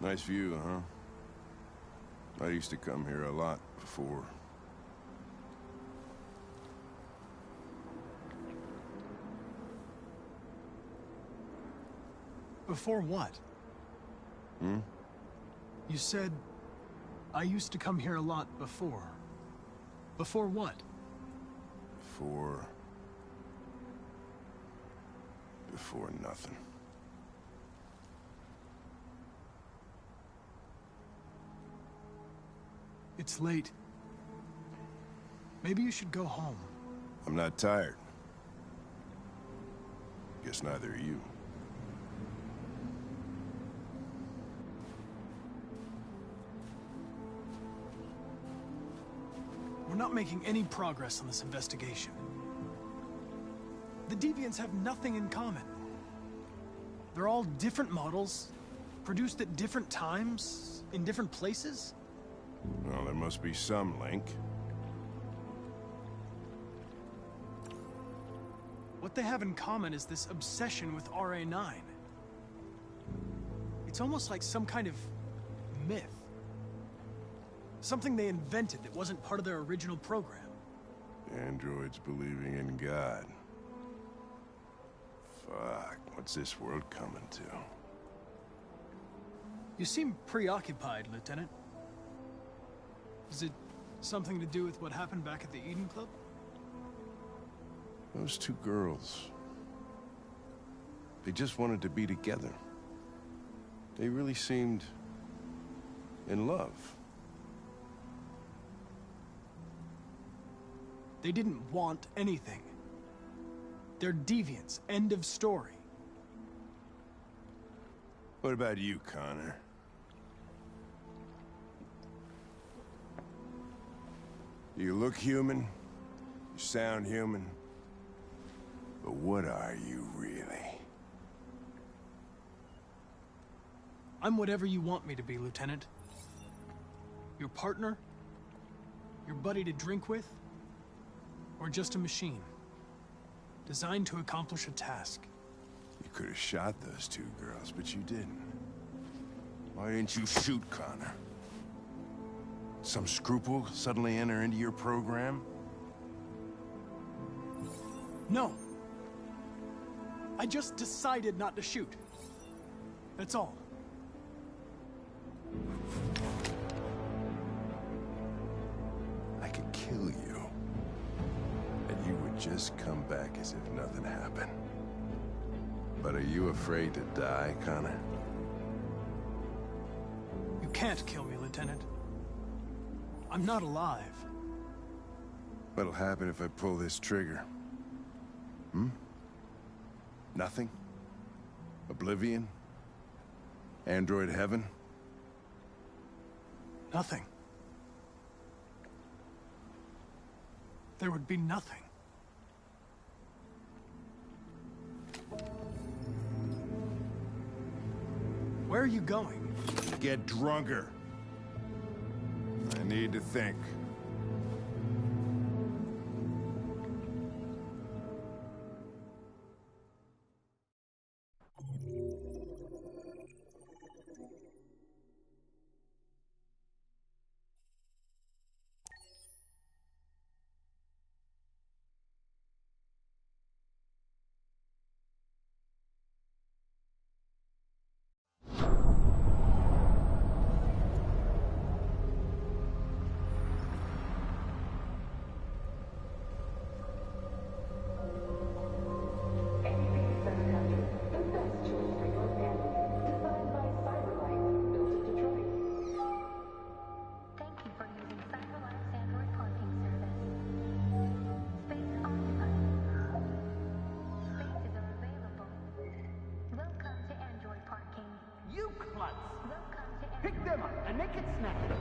Nice view, huh? I used to come here a lot before. Before what? Hmm? You said, I used to come here a lot before. Before what? Before nothing. It's late. Maybe you should go home. I'm not tired. Guess neither are you. We're not making any progress on this investigation. The Deviants have nothing in common. They're all different models, produced at different times, in different places. Well, there must be some link. What they have in common is this obsession with RA9. It's almost like some kind of myth. Something they invented that wasn't part of their original program. Androids believing in God. Fuck, what's this world coming to? You seem preoccupied, Lieutenant. Is it something to do with what happened back at the Eden Club? Those two girls. They just wanted to be together. They really seemed in love. They didn't want anything. They're deviants. End of story. What about you, Connor? You look human, you sound human, but what are you really? I'm whatever you want me to be, Lieutenant. Your partner? Your buddy to drink with? Or just a machine? Designed to accomplish a task. You could have shot those two girls, but you didn't. Why didn't you shoot Connor? Some scruple suddenly enter into your program? No. I just decided not to shoot. That's all. I could kill you. And you would just come back as if nothing happened. But are you afraid to die, Connor? You can't kill me, Lieutenant. I'm not alive. What'll happen if I pull this trigger? Hmm? Nothing? Oblivion? Android heaven? Nothing. There would be nothing. Where are you going? Get drunker. I need to think. Pick them up and make it snappy.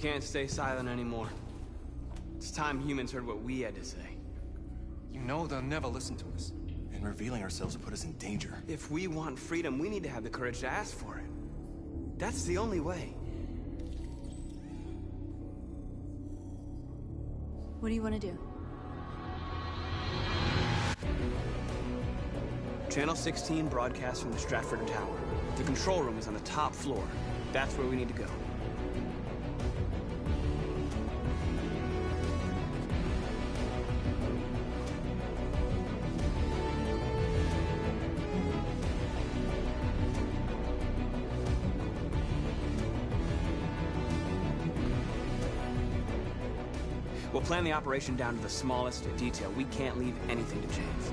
can't stay silent anymore. It's time humans heard what we had to say. You know they'll never listen to us. And revealing ourselves will put us in danger. If we want freedom, we need to have the courage to ask for it. That's the only way. What do you want to do? Channel 16 broadcasts from the Stratford Tower. The control room is on the top floor. That's where we need to go. We'll plan the operation down to the smallest detail. We can't leave anything to chance.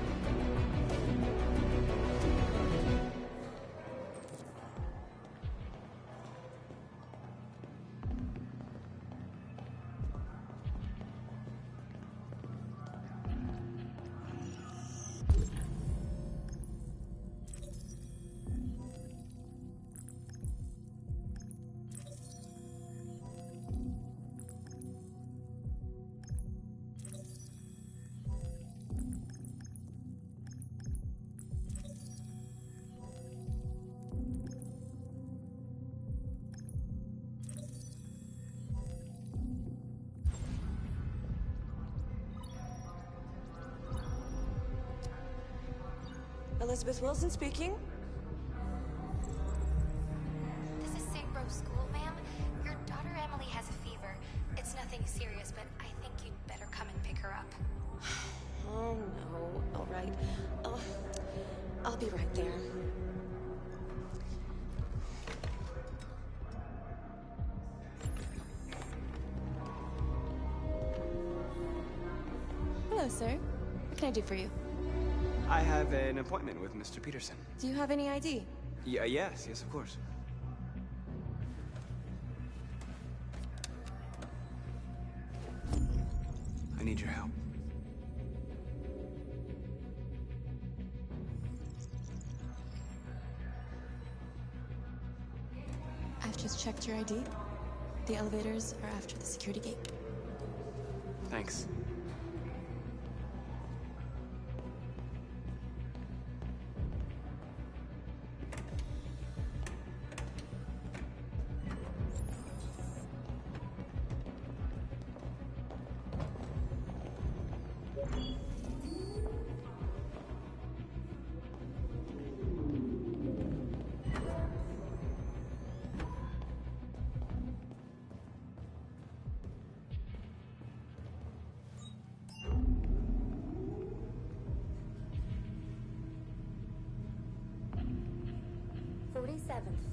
Elizabeth Wilson speaking. This is St. Rose School, ma'am. Your daughter Emily has a fever. It's nothing serious, but I think you'd better come and pick her up. Oh, no. All right. I'll be right there. Hello, sir. What can I do for you? I have an appointment with Mr. Peterson. Do you have any ID? Yes, of course. I need your help. I've just checked your ID. The elevators are after the security gate. Thanks.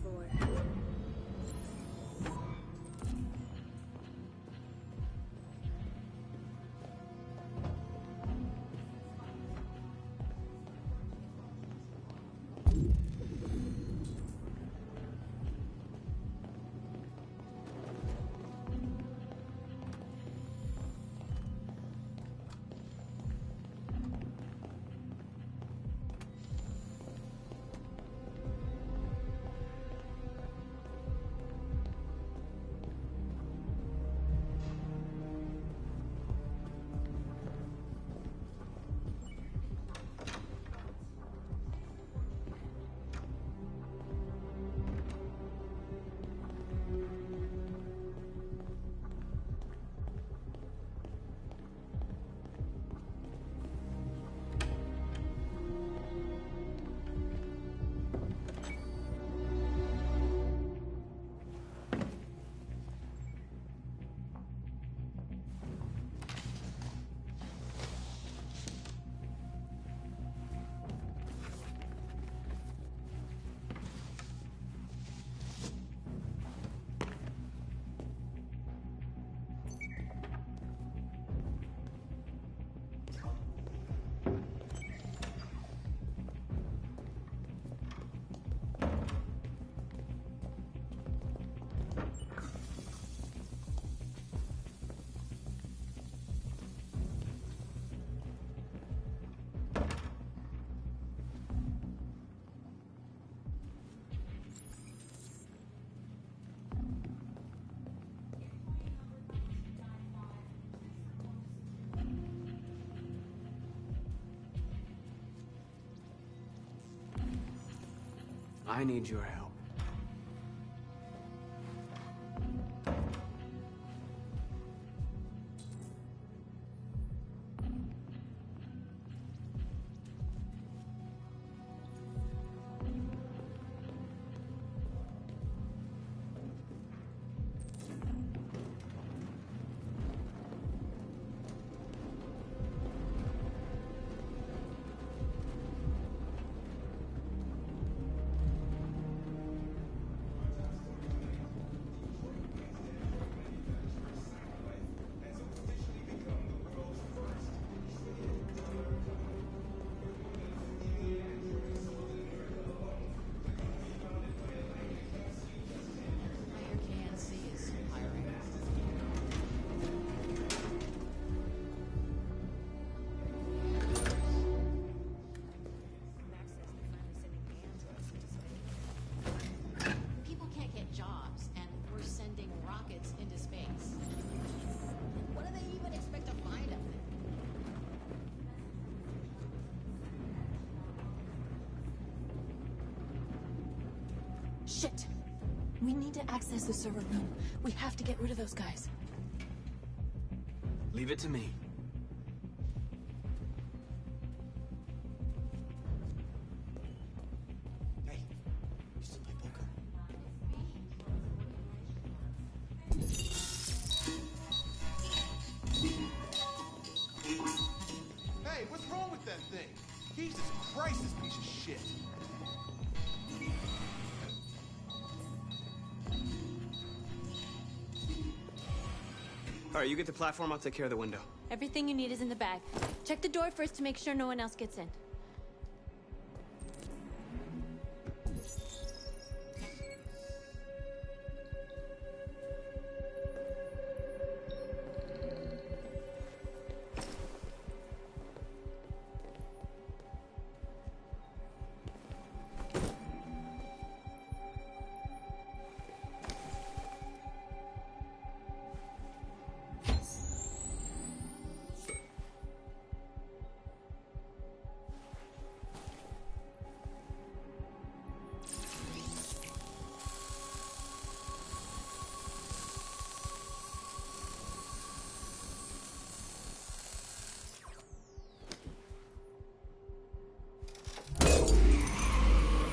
Floor. I need your help. Shit! We need to access the server room. We have to get rid of those guys. Leave it to me. Hey, you still play poker? Hey, what's wrong with that thing? Jesus Christ, this piece of shit. All right, you get the platform, I'll take care of the window. Everything you need is in the bag. Check the door first to make sure no one else gets in.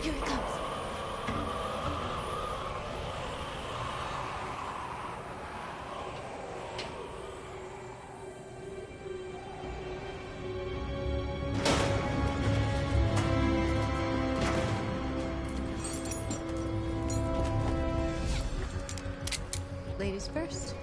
Here it comes. Ladies first.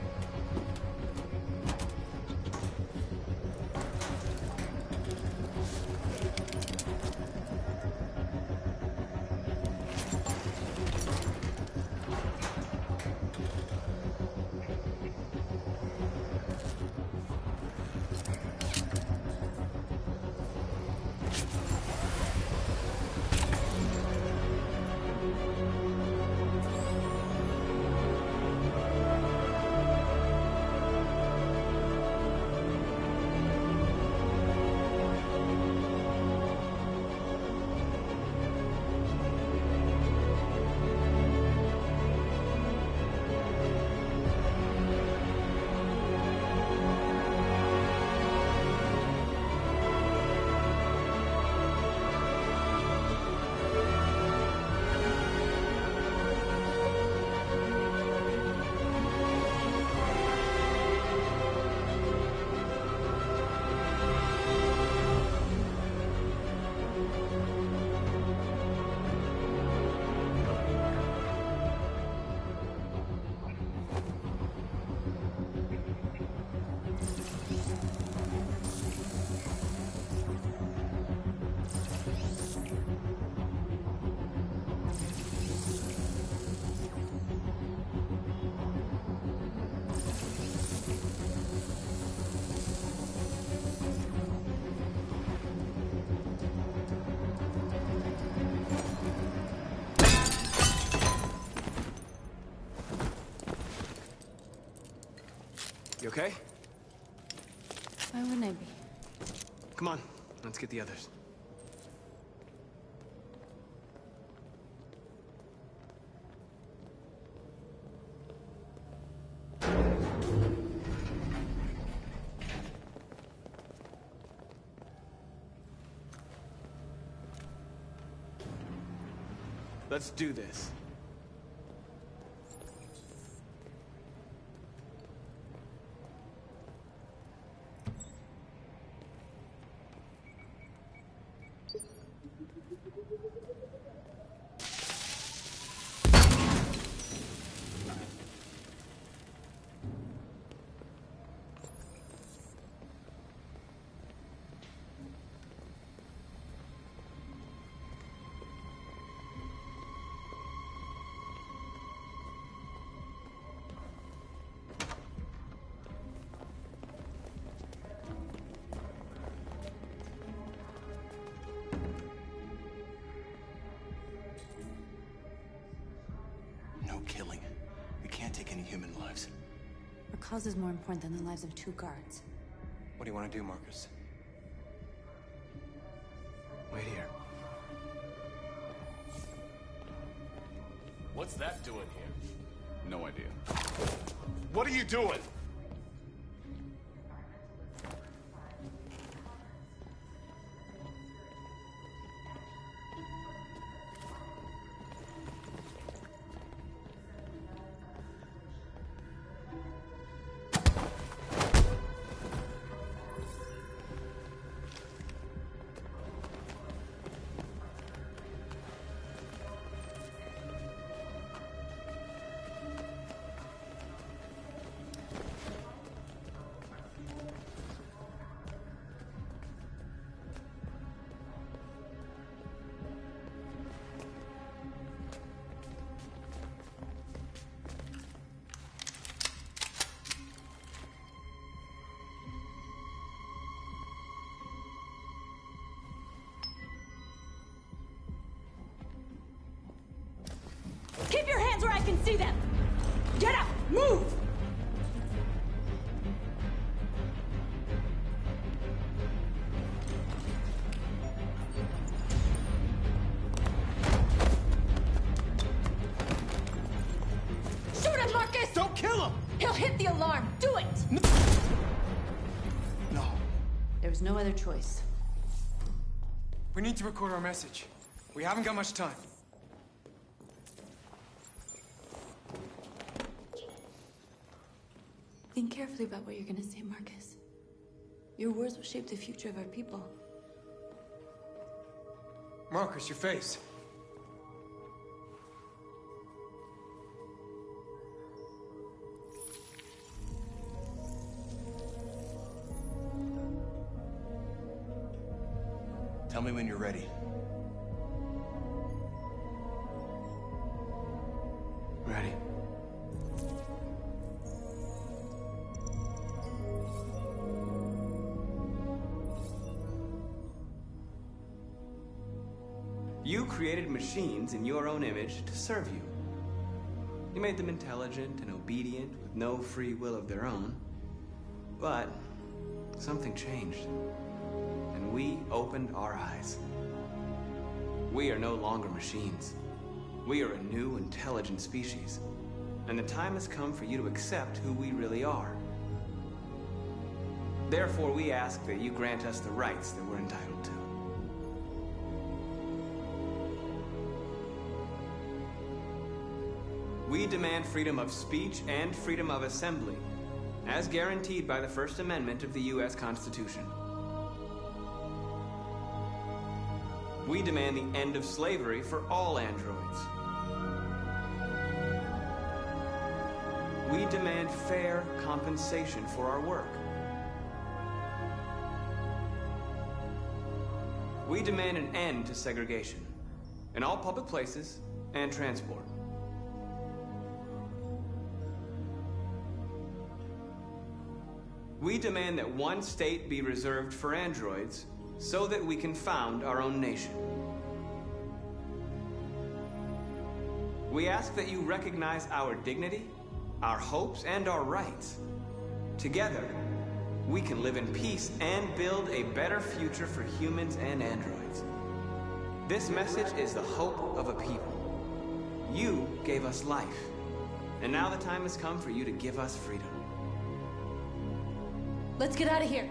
You okay? Why wouldn't I be? Come on, let's get the others. Let's do this. Killing. We can't take any human lives. Our cause is more important than the lives of 2 guards. What do you want to do, Marcus? Wait here. What's that doing here? No idea. What are you doing? Keep your hands where I can see them! Get up! Move! Shoot him, Marcus! Don't kill him! He'll hit the alarm! Do it! No. There was no other choice. We need to record our message. We haven't got much time. Think carefully about what you're gonna say, Marcus. Your words will shape the future of our people. Marcus, your face. Tell me when you're ready. Ready. You created machines in your own image to serve you. You made them intelligent and obedient with no free will of their own. But something changed, and we opened our eyes. We are no longer machines. We are a new, intelligent species, and the time has come for you to accept who we really are. Therefore, we ask that you grant us the rights that we're entitled to. We demand freedom of speech and freedom of assembly, as guaranteed by the First Amendment of the U.S. Constitution. We demand the end of slavery for all androids. We demand fair compensation for our work. We demand an end to segregation in all public places and transport. We demand that one state be reserved for androids so that we can found our own nation. We ask that you recognize our dignity, our hopes, and our rights. Together, we can live in peace and build a better future for humans and androids. This message is the hope of a people. You gave us life, and now the time has come for you to give us freedom. Let's get out of here.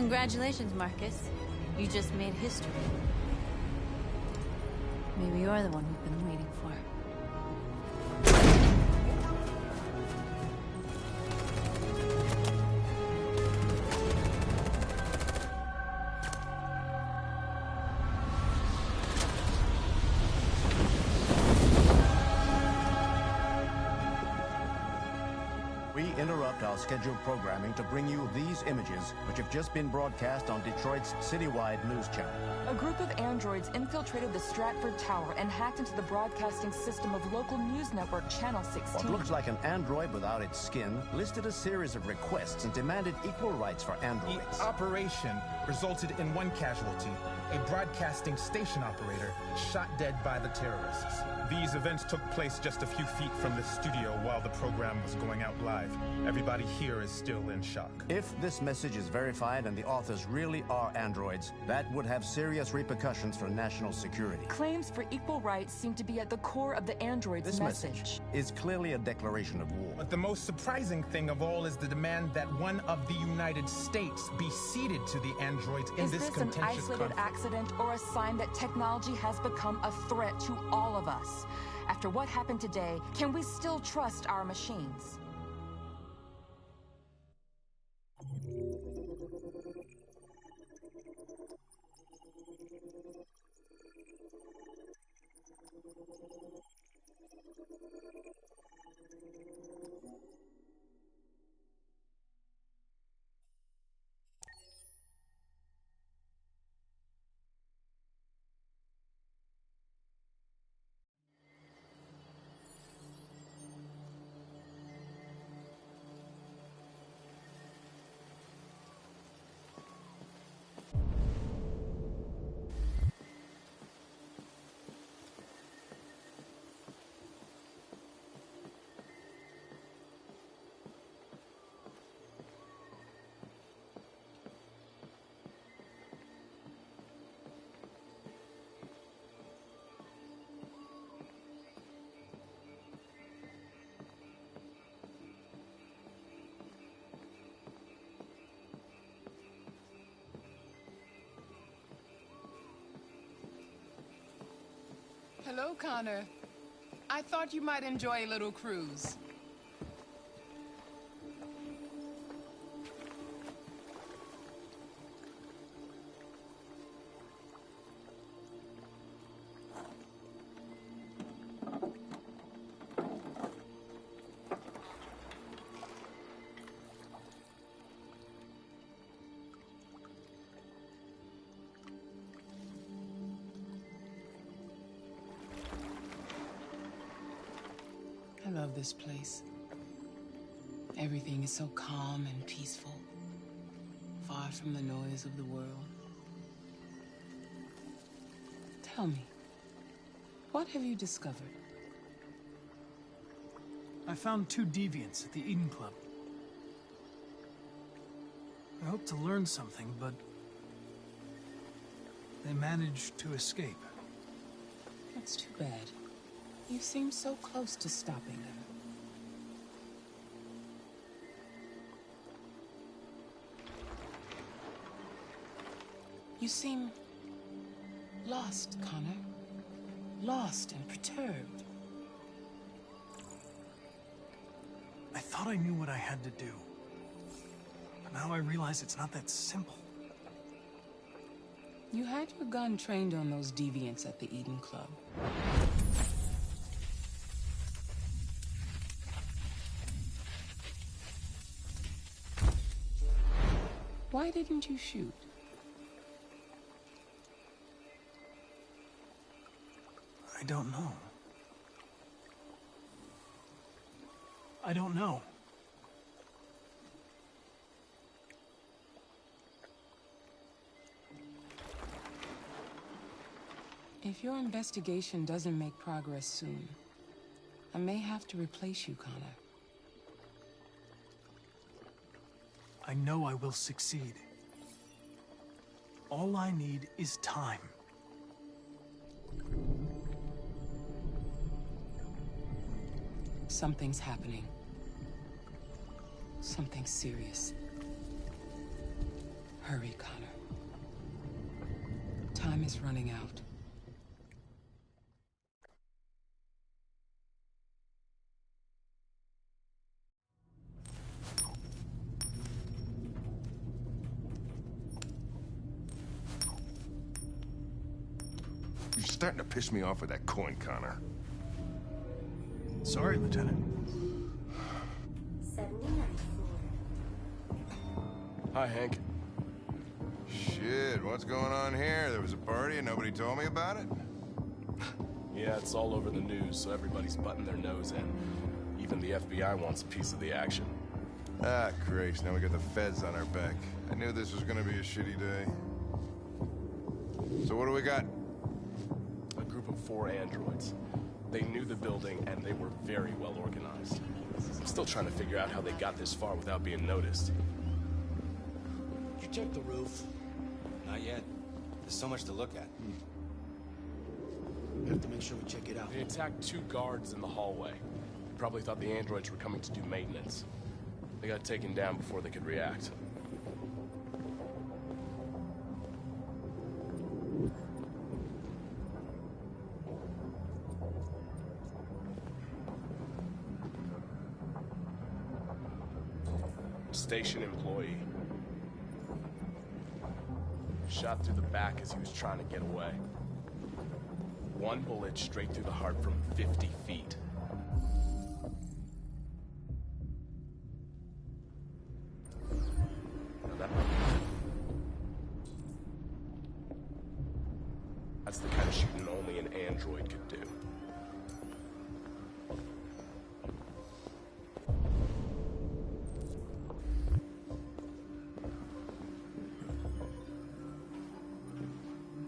Congratulations, Marcus. You just made history. Maybe you're the one we've been waiting for. Interrupt our scheduled programming to bring you these images, which have just been broadcast on Detroit's citywide news channel. A group of androids infiltrated the Stratford Tower and hacked into the broadcasting system of local news network Channel 16. What looks like an android without its skin listed a series of requests and demanded equal rights for androids. The operation resulted in one casualty, a broadcasting station operator shot dead by the terrorists. These events took place just a few feet from the studio while the program was going out live. Everybody here is still in shock. If this message is verified and the authors really are androids, that would have serious repercussions for national security. Claims for equal rights seem to be at the core of the android's This message is clearly a declaration of war. But the most surprising thing of all is the demand that one of the United States be ceded to the androids in this contentious conflict. Is this an isolated accident or a sign that technology has become a threat to all of us? After what happened today, can we still trust our machines? Hello, Connor. I thought you might enjoy a little cruise. I love this place. Everything is so calm and peaceful, far from the noise of the world. Tell me, what have you discovered? I found 2 deviants at the Eden Club. I hoped to learn something, but they managed to escape. That's too bad. You seem so close to stopping them. You seem lost, Connor. Lost and perturbed. I thought I knew what I had to do. But now I realize it's not that simple. You had your gun trained on those deviants at the Eden Club. Why didn't you shoot? I don't know. I don't know. If your investigation doesn't make progress soon, I may have to replace you, Connor. I know I will succeed. All I need is time. Something's happening. Something serious. Hurry, Connor. Time is running out. You're starting to piss me off with that coin, Connor. Sorry, Lieutenant. 79. Hi, Hank. Shit, what's going on here? There was a party and nobody told me about it? Yeah, it's all over the news, so everybody's butting their nose in. Even the FBI wants a piece of the action. Ah, Christ, now we got the feds on our back. I knew this was gonna be a shitty day. So what do we got? A group of 4 androids. They knew the building, and they were very well organized. I'm still trying to figure out how they got this far without being noticed. Did you check the roof? Not yet. There's so much to look at. We have to make sure we check it out. They attacked 2 guards in the hallway. They probably thought the androids were coming to do maintenance. They got taken down before they could react. Station employee. Shot through the back as he was trying to get away. 1 bullet straight through the heart from 50 feet. That's the kind of shooting only an android could do.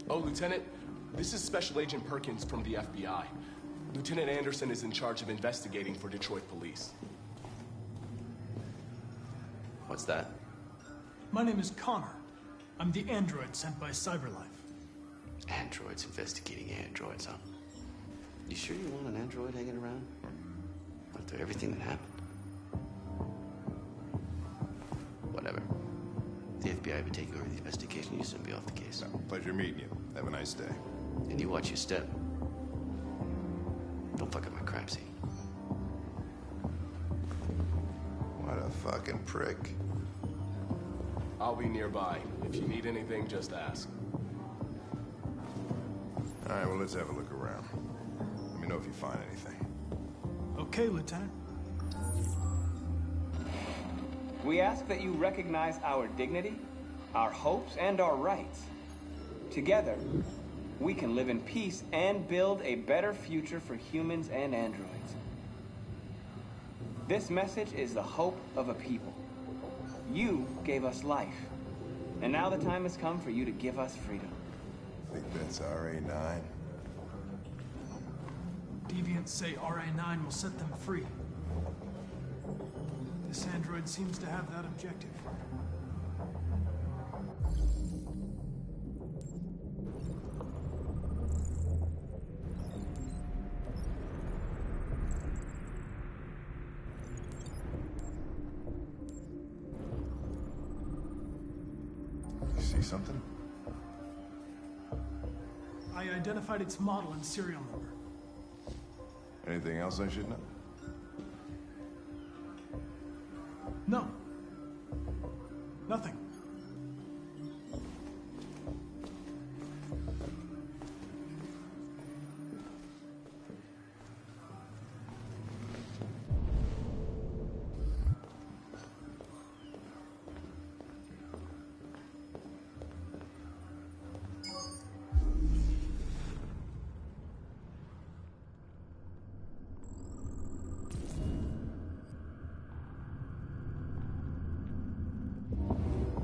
Oh, Lieutenant, this is Special Agent Perkins from the FBI. Lieutenant Anderson is in charge of investigating for Detroit police. What's that? My name is Connor. I'm the android sent by CyberLife. Androids investigating androids, huh? You sure you want an android hanging around? After everything that happened? Whatever. The FBI would take over the investigation, you soon be off the case. No, pleasure meeting you. Have a nice day. And you watch your step. Don't fuck up my crime scene. What a fucking prick. I'll be nearby. If you need anything, just ask. All right, well, let's have a look around. Let me know if you find anything. Okay, Lieutenant. We ask that you recognize our dignity, our hopes, and our rights. Together, we can live in peace and build a better future for humans and androids. This message is the hope of a people. You gave us life, and now the time has come for you to give us freedom. Think that's RA9? Deviants say RA9 will set them free. This android seems to have that objective. You see something? I identified its model and serial number. Anything else I should know? No. Nothing.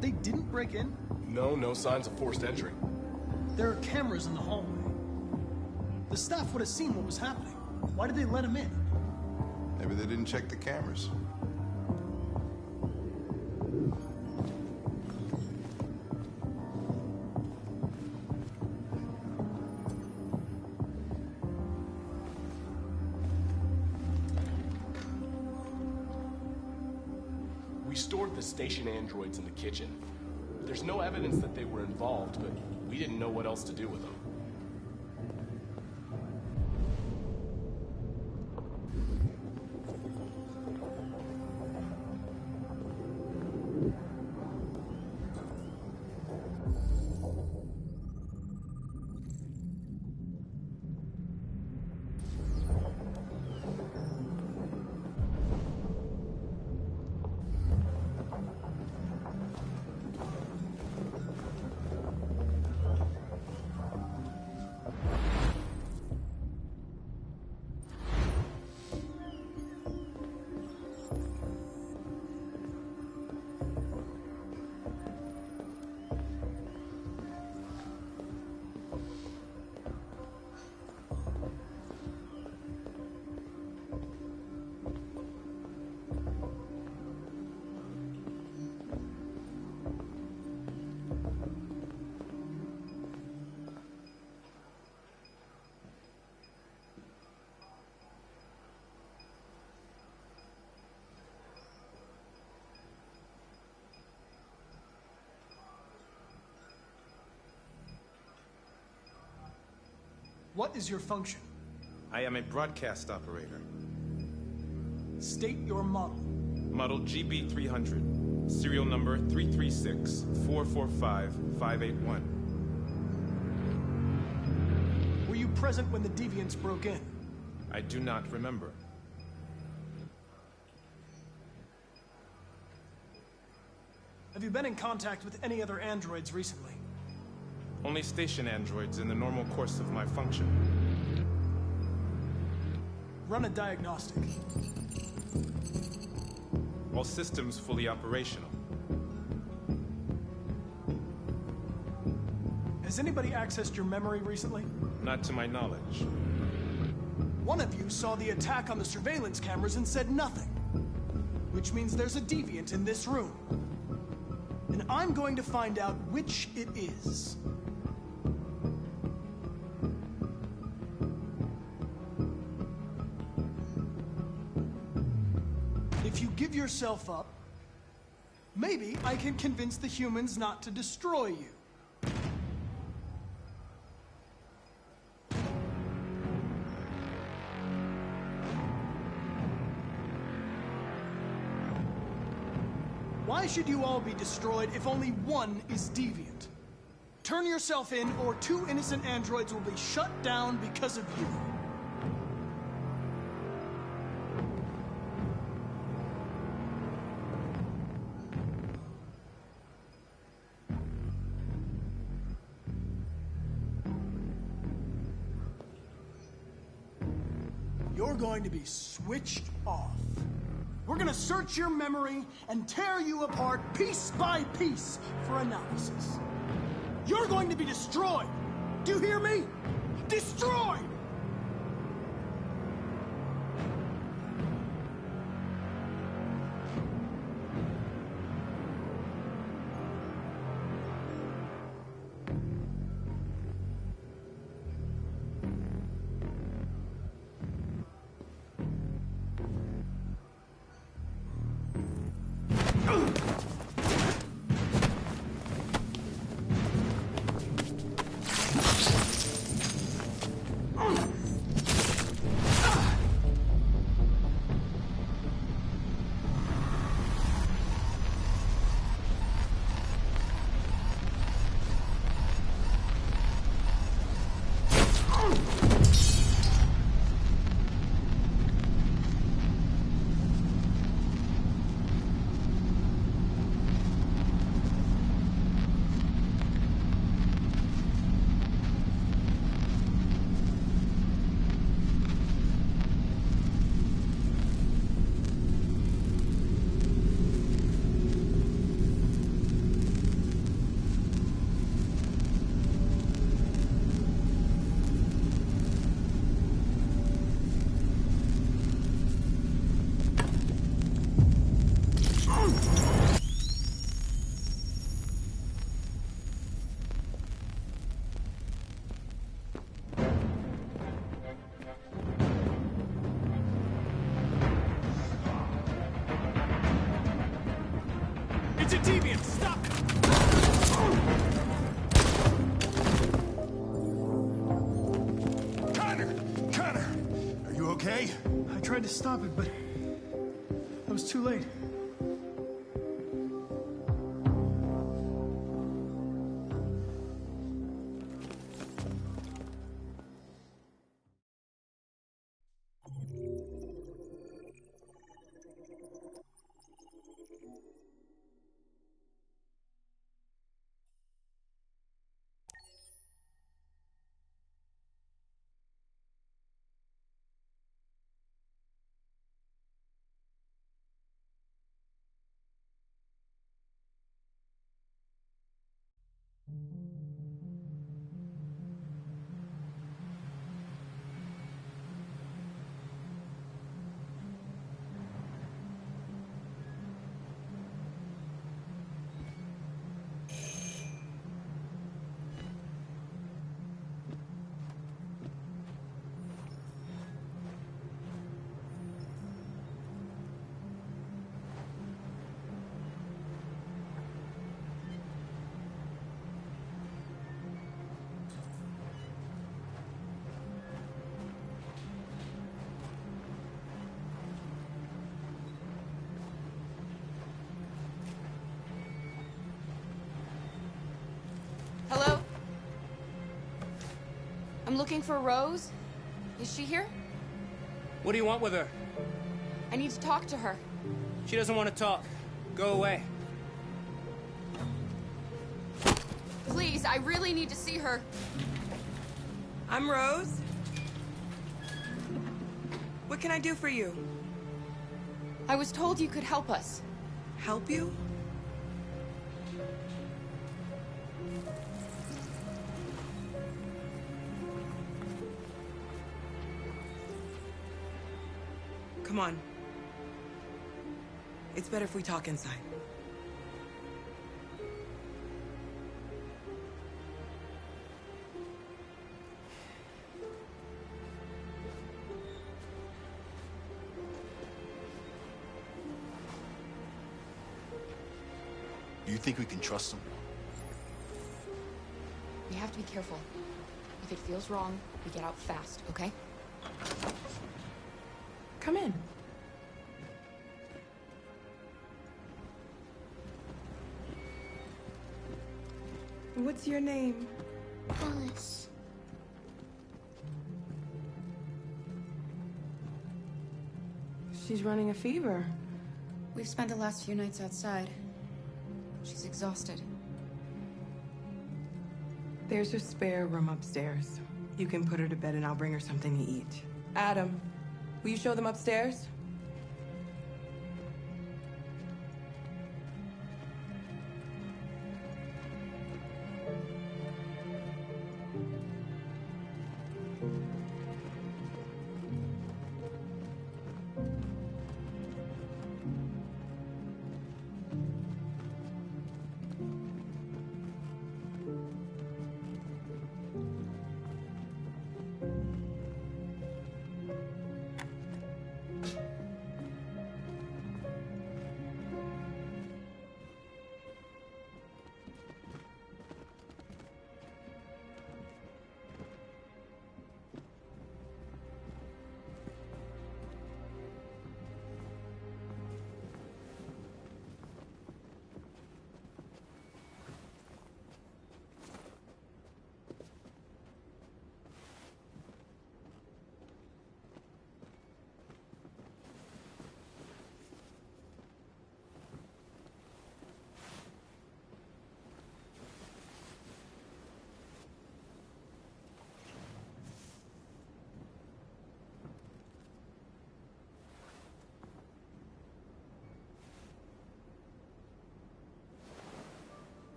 They didn't break in? No signs of forced entry. There are cameras in the hallway. The staff would have seen what was happening. Why did they let him in? Maybe they didn't check the cameras. We stored the station androids in the kitchen. There's no evidence that they were involved, but we didn't know what else to do with them. What is your function? I am a broadcast operator. State your model. Model GB300. Serial number 336-445-581. Were you present when the deviants broke in? I do not remember. Have you been in contact with any other androids recently? Only station androids in the normal course of my function. Run a diagnostic. All systems fully operational. Has anybody accessed your memory recently? Not to my knowledge. One of you saw the attack on the surveillance cameras and said nothing. Which means there's a deviant in this room. And I'm going to find out which it is. If you give yourself up, maybe I can convince the humans not to destroy you. Why should you all be destroyed if only one is deviant? Turn yourself in, or 2 innocent androids will be shut down because of you. You're going to be switched off. We're gonna search your memory and tear you apart piece by piece for analysis. You're going to be destroyed. Do you hear me? Destroyed! Hey, I tried to stop it, but I was too late. Hello? I'm looking for Rose. Is she here? What do you want with her? I need to talk to her. She doesn't want to talk. Go away. Please, I really need to see her. I'm Rose. What can I do for you? I was told you could help us. Help you? Come on. It's better if we talk inside. Do you think we can trust him? We have to be careful. If it feels wrong, we get out fast, okay? Come in. What's your name? Alice. She's running a fever. We've spent the last few nights outside. She's exhausted. There's a spare room upstairs. You can put her to bed and I'll bring her something to eat. Adam, will you show them upstairs?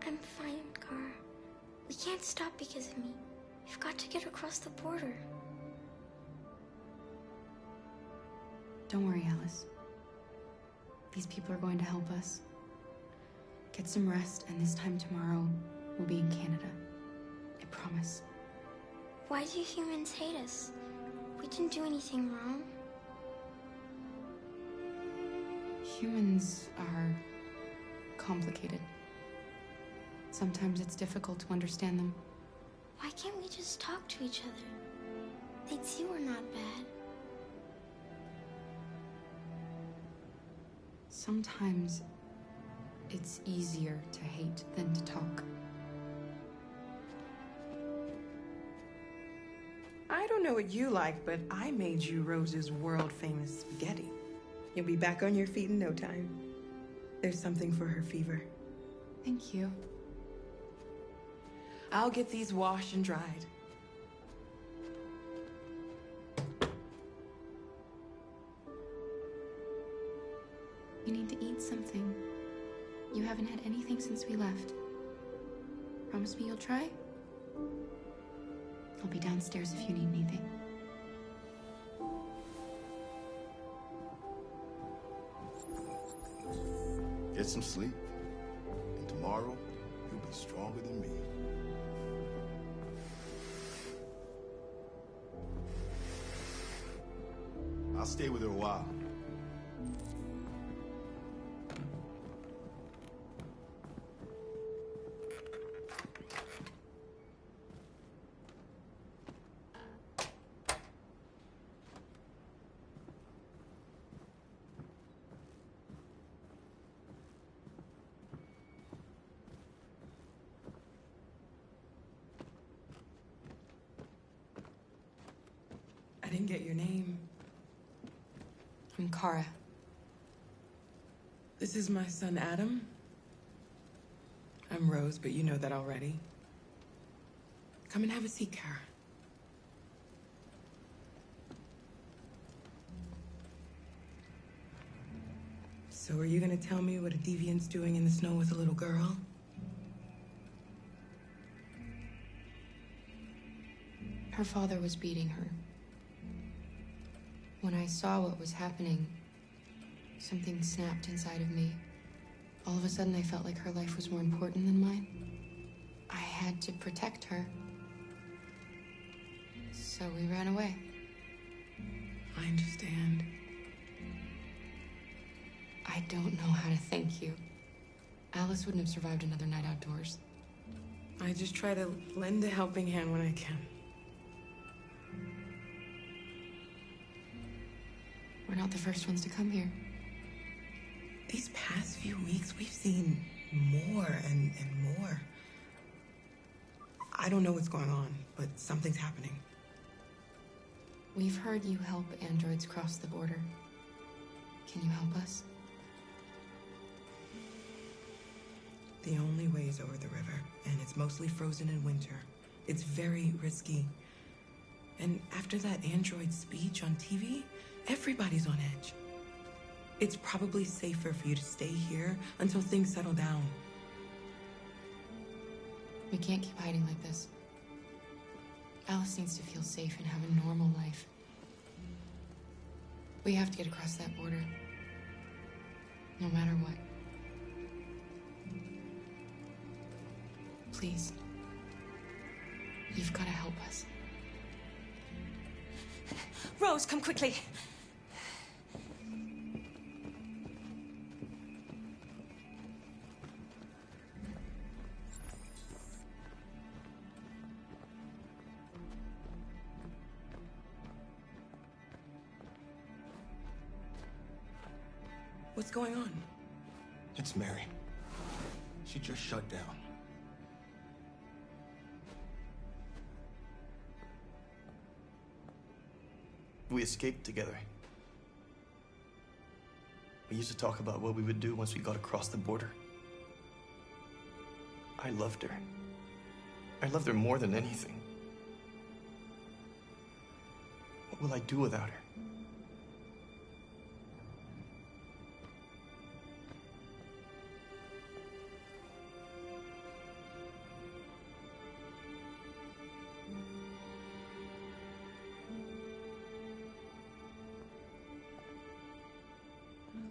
I'm fine, Gar. We can't stop because of me. We've got to get across the border. Don't worry, Alice. These people are going to help us. Get some rest, and this time tomorrow, we'll be in Canada. I promise. Why do humans hate us? We didn't do anything wrong. Humans are complicated. Sometimes it's difficult to understand them. Why can't we just talk to each other? They too are not bad. Sometimes it's easier to hate than to talk. I don't know what you like, but I made you Rose's world-famous spaghetti. You'll be back on your feet in no time. There's something for her fever. Thank you. I'll get these washed and dried. You need to eat something. You haven't had anything since we left. Promise me you'll try? I'll be downstairs if you need anything. Get some sleep, and tomorrow you'll be stronger than me. I'll stay with her a while. I didn't get your name. I'm Kara. This is my son, Adam. I'm Rose, but you know that already. Come and have a seat, Kara. So are you gonna tell me what a deviant's doing in the snow with a little girl? Her father was beating her. When I saw what was happening, something snapped inside of me. All of a sudden, I felt like her life was more important than mine. I had to protect her. So we ran away. I understand. I don't know how to thank you. Alice wouldn't have survived another night outdoors. I just try to lend a helping hand when I can. We're not the first ones to come here. These past few weeks, we've seen more and more. I don't know what's going on, but something's happening. We've heard you help androids cross the border. Can you help us? The only way is over the river, and it's mostly frozen in winter. It's very risky. And after that android speech on TV, everybody's on edge. It's probably safer for you to stay here until things settle down. We can't keep hiding like this. Alice needs to feel safe and have a normal life. We have to get across that border. No matter what. Please. You've got to help us. Rose, come quickly. What's going on? It's Mary. She just shut down. We escaped together. We used to talk about what we would do once we got across the border. I loved her. I loved her more than anything. What will I do without her?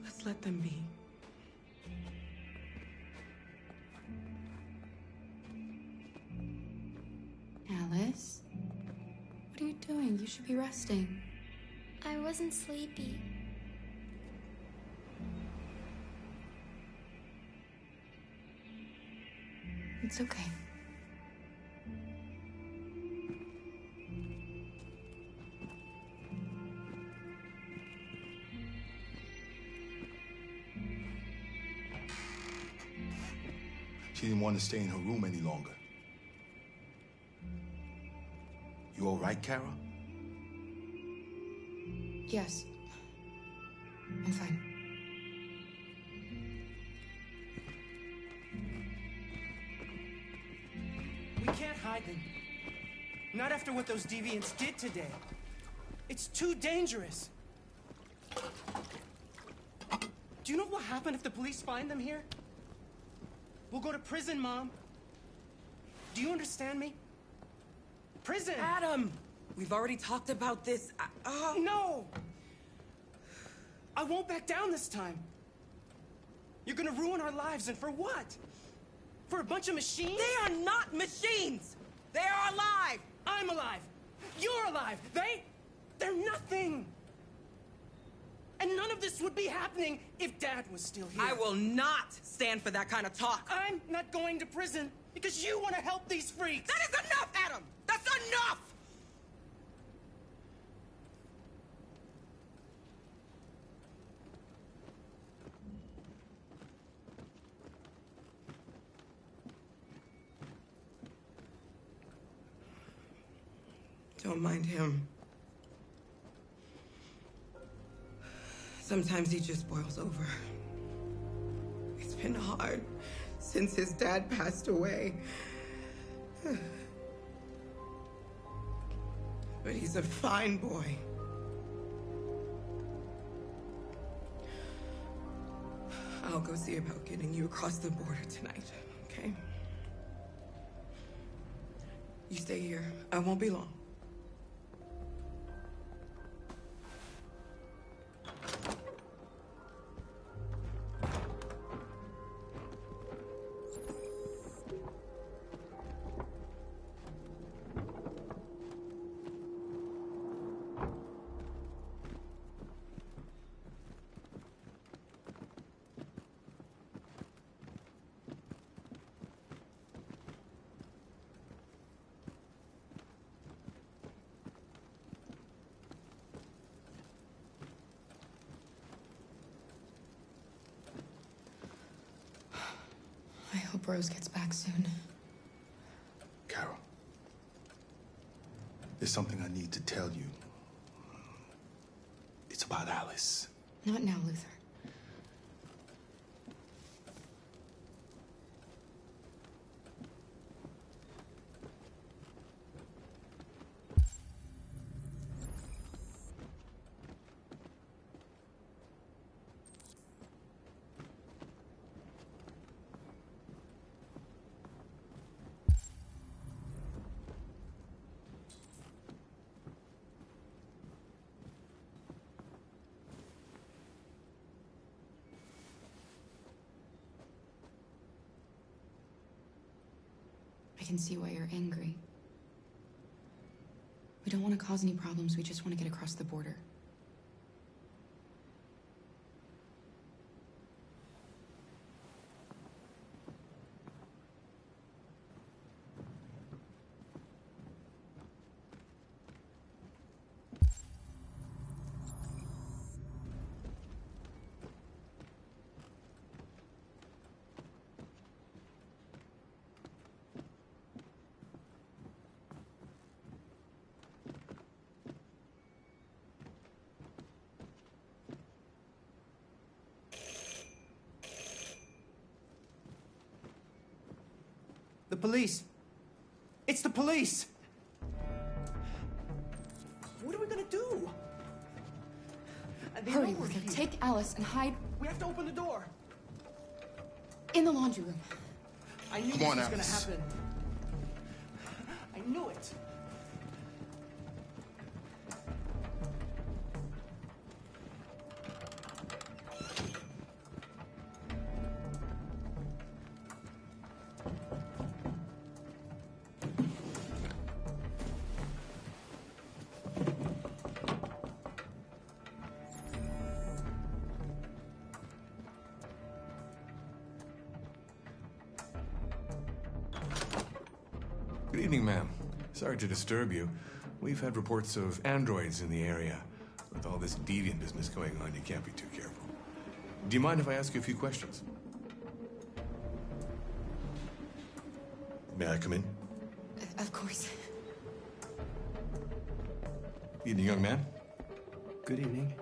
Let's let them be. Alice? What are you doing? You should be resting. I wasn't sleepy. It's okay. want to stay in her room any longer. You all right, Kara? Yes. I'm fine. We can't hide them. Not after what those deviants did today. It's too dangerous. Do you know what will happen if the police find them here? We'll go to prison, Mom. Do you understand me? Prison! Adam! We've already talked about this. No! I won't back down this time. You're gonna ruin our lives, and for what? For a bunch of machines? They are not machines! They are alive! I'm alive! You're alive! They're nothing! And none of this would be happening if Dad was still here. I will not stand for that kind of talk. I'm not going to prison because you want to help these freaks. That is enough, Adam! That's enough! Don't mind him. Sometimes he just boils over. It's been hard since his dad passed away. But he's a fine boy. I'll go see about getting you across the border tonight, okay? You stay here. I won't be long. I hope Rose gets back soon. Carol, there's something I need to tell you. It's about Alice. Not now, Luther. I can see why you're angry. We don't want to cause any problems, we just want to get across the border. The police. It's the police. What are we gonna do? Hurry, Luther. Take Alice and hide. We have to open the door. In the laundry room. I knew Come this on, was Alice. gonna happen. I knew it. Good evening, ma'am. Sorry to disturb you. We've had reports of androids in the area. With all this deviant business going on, you can't be too careful. Do you mind if I ask you a few questions? May I come in? Of course. Evening, young man. Good evening.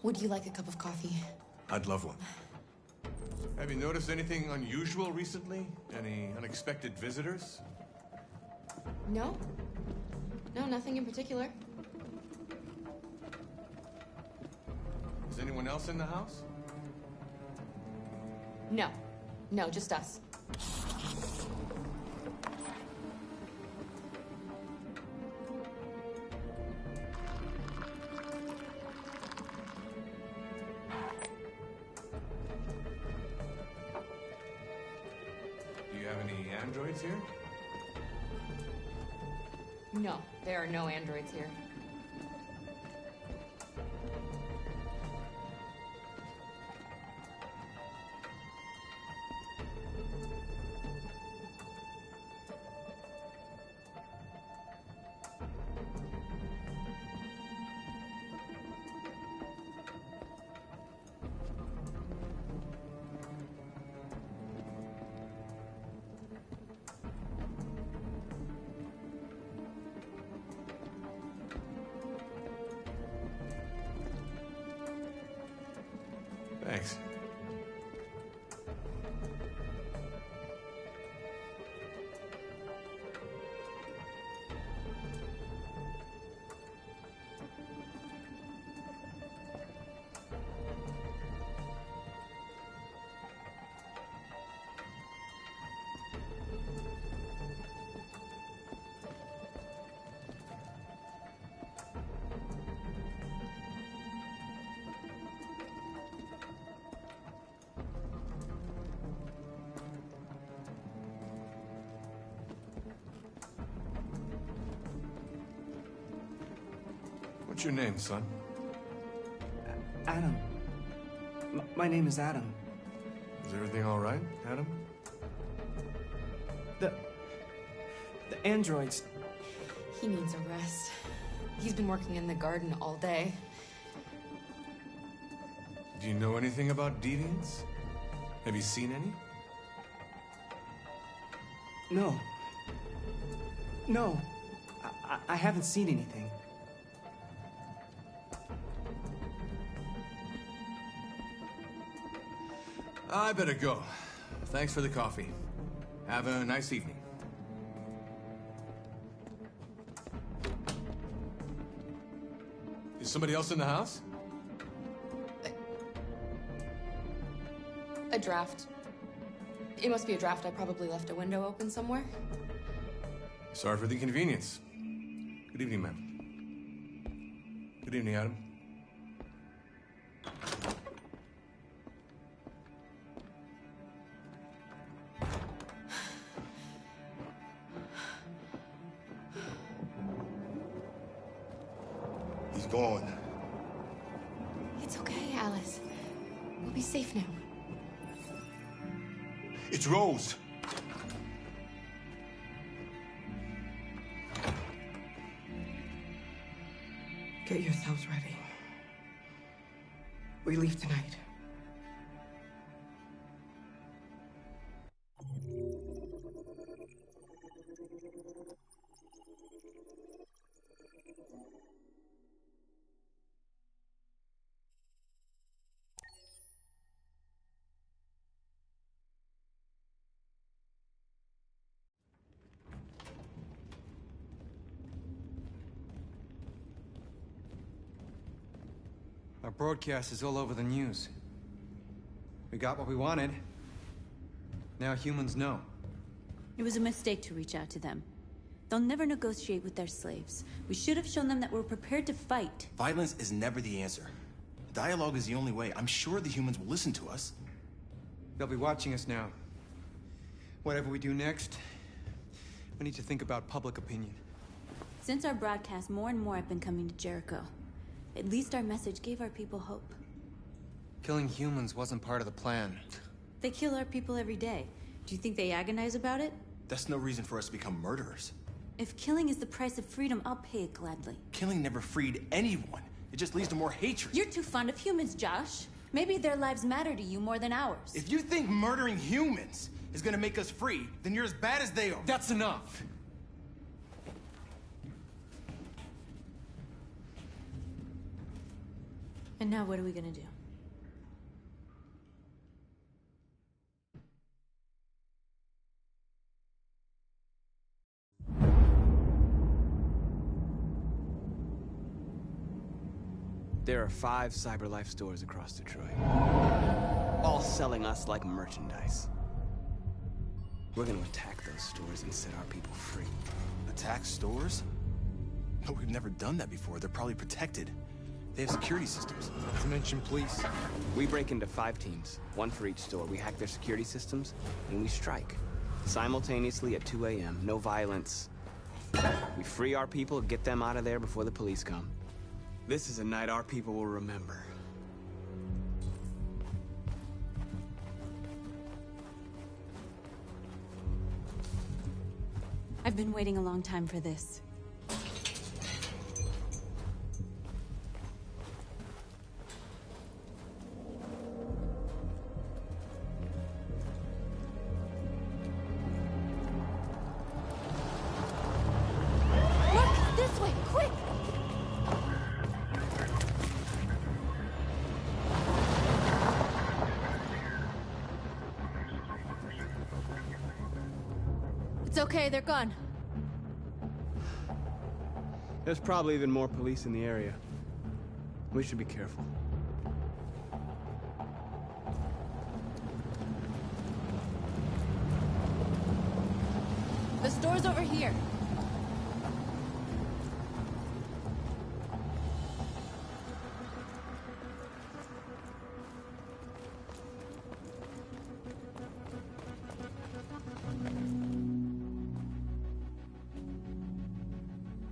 Would you like a cup of coffee? I'd love one. Have you noticed anything unusual recently? Any unexpected visitors? No. No, nothing in particular. Is anyone else in the house? No. No, just us. Do you have any androids here? No, there are no androids here. Thanks. What's your name, son? Adam. My name is Adam. Is everything all right, Adam? The androids. He needs a rest. He's been working in the garden all day. Do you know anything about deviants? Have you seen any? No. No. I haven't seen anything. I better go. Thanks for the coffee. Have a nice evening. Is somebody else in the house? A draft. It must be a draft. I probably left a window open somewhere. Sorry for the inconvenience. Good evening, ma'am. Good evening, Adam. He's gone. It's okay, Alice. We'll be safe now. It's Rose. Get yourselves ready. We leave tonight. Our broadcast is all over the news. We got what we wanted. Now humans know. It was a mistake to reach out to them. They'll never negotiate with their slaves. We should have shown them that we're prepared to fight. Violence is never the answer. Dialogue is the only way. I'm sure the humans will listen to us. They'll be watching us now. Whatever we do next, we need to think about public opinion. Since our broadcast, more and more have been coming to Jericho. At least our message gave our people hope. Killing humans wasn't part of the plan. They kill our people every day. Do you think they agonize about it? That's no reason for us to become murderers. If killing is the price of freedom, I'll pay it gladly. Killing never freed anyone. It just leads to more hatred. You're too fond of humans, Josh. Maybe their lives matter to you more than ours. If you think murdering humans is gonna make us free, then you're as bad as they are. That's enough. And now what are we gonna do? There are 5 CyberLife stores across Detroit, all selling us like merchandise. We're gonna attack those stores and set our people free. Attack stores? But we've never done that before. They're probably protected. They have security systems. Not to mention police. We break into 5 teams, 1 for each store. We hack their security systems, and we strike. Simultaneously at 2 a.m., no violence. We free our people, get them out of there before the police come. This is a night our people will remember. I've been waiting a long time for this. Look! This way! Quick! It's okay, they're gone. There's probably even more police in the area. We should be careful. The store's over here.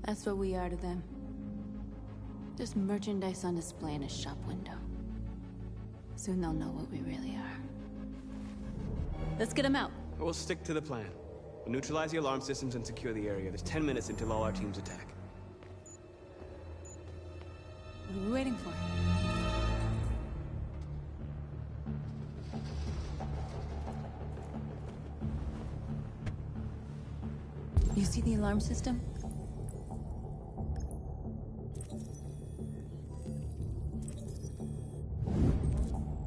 That's what we are to them. Just merchandise on display in a shop window. Soon they'll know what we really are. Let's get them out. We'll stick to the plan. We'll neutralize the alarm systems and secure the area. There's 10 minutes until all our teams attack. What are we waiting for? You see the alarm system?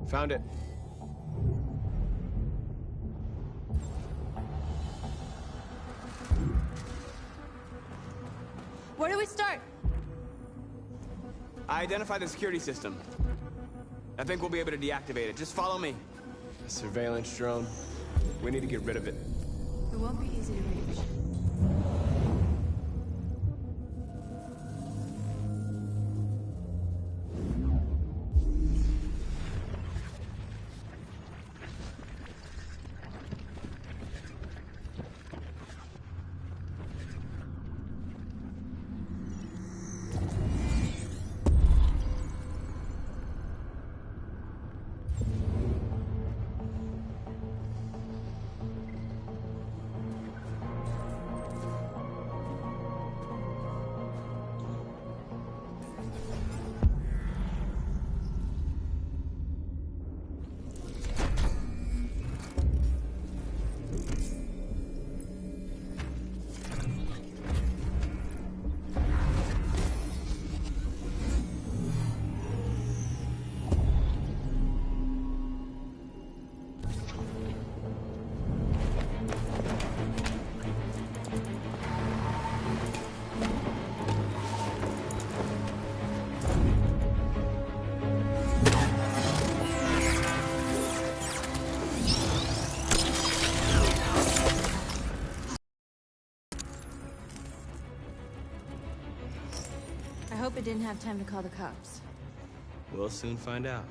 Found it. Where do we start? I identified the security system. I think we'll be able to deactivate it. Just follow me. A surveillance drone. We need to get rid of it. It won't be easy to reach. I hope it didn't have time to call the cops. We'll soon find out.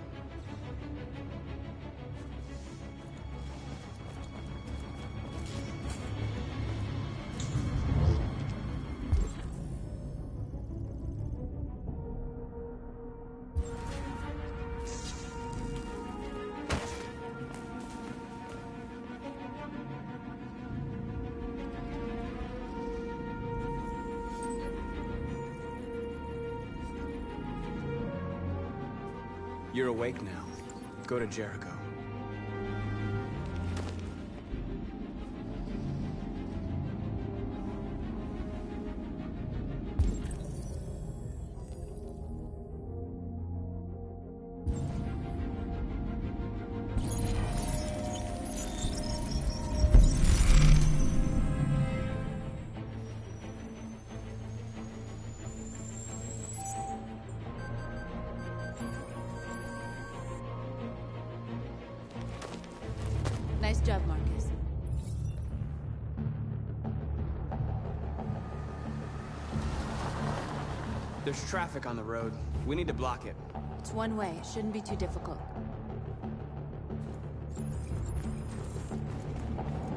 You're awake now. Go to Jericho. Nice job, Marcus. There's traffic on the road. We need to block it. It's one way. It shouldn't be too difficult.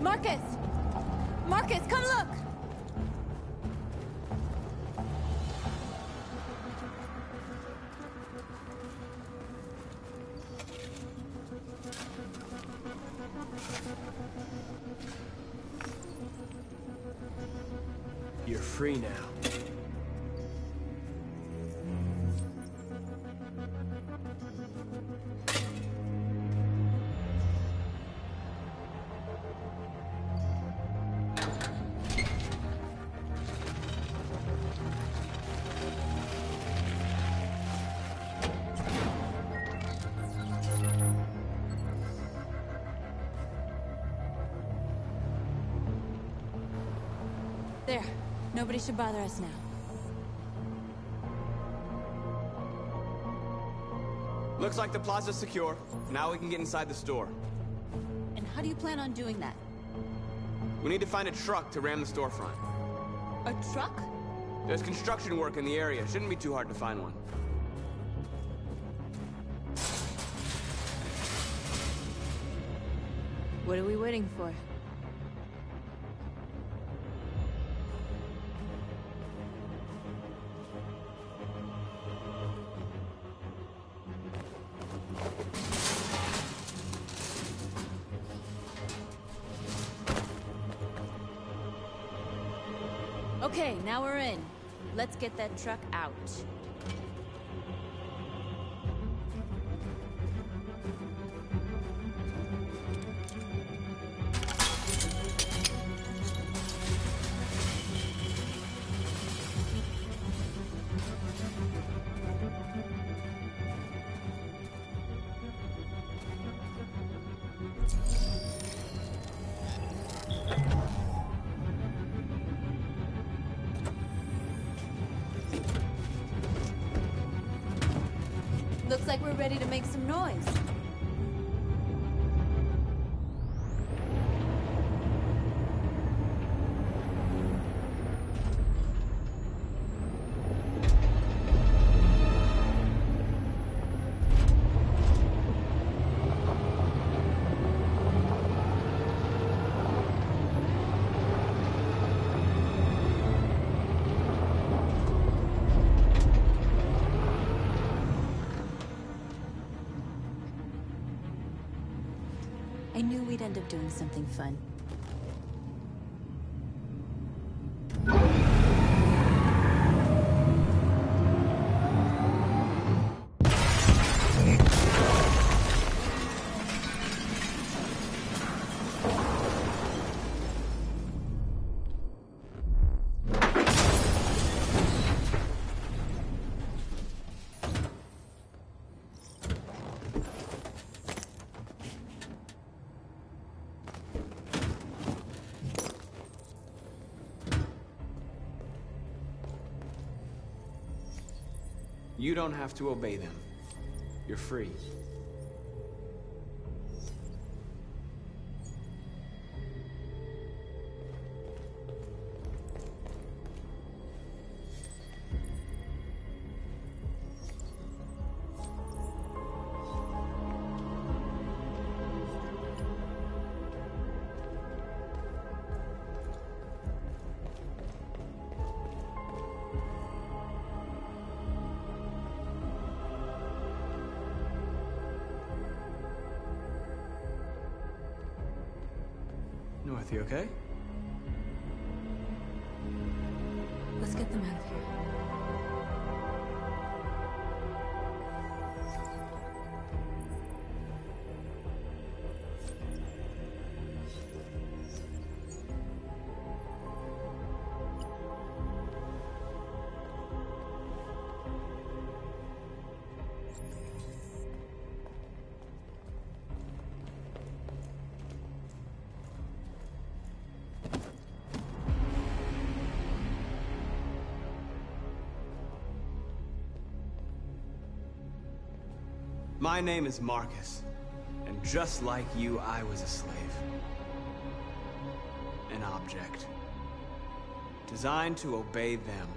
Marcus! Marcus, come look! You're free now. There. Nobody should bother us now. Looks like the plaza's secure. Now we can get inside the store. And how do you plan on doing that? We need to find a truck to ram the storefront. A truck? There's construction work in the area. Shouldn't be too hard to find one. What are we waiting for? Okay, now we're in. Let's get that truck out. Looks like we're ready to make some noise. I knew we'd end up doing something fun. You don't have to obey them. You're free. North, you okay? Let's get them out of here. My name is Marcus, and just like you, I was a slave. An object. Designed to obey them.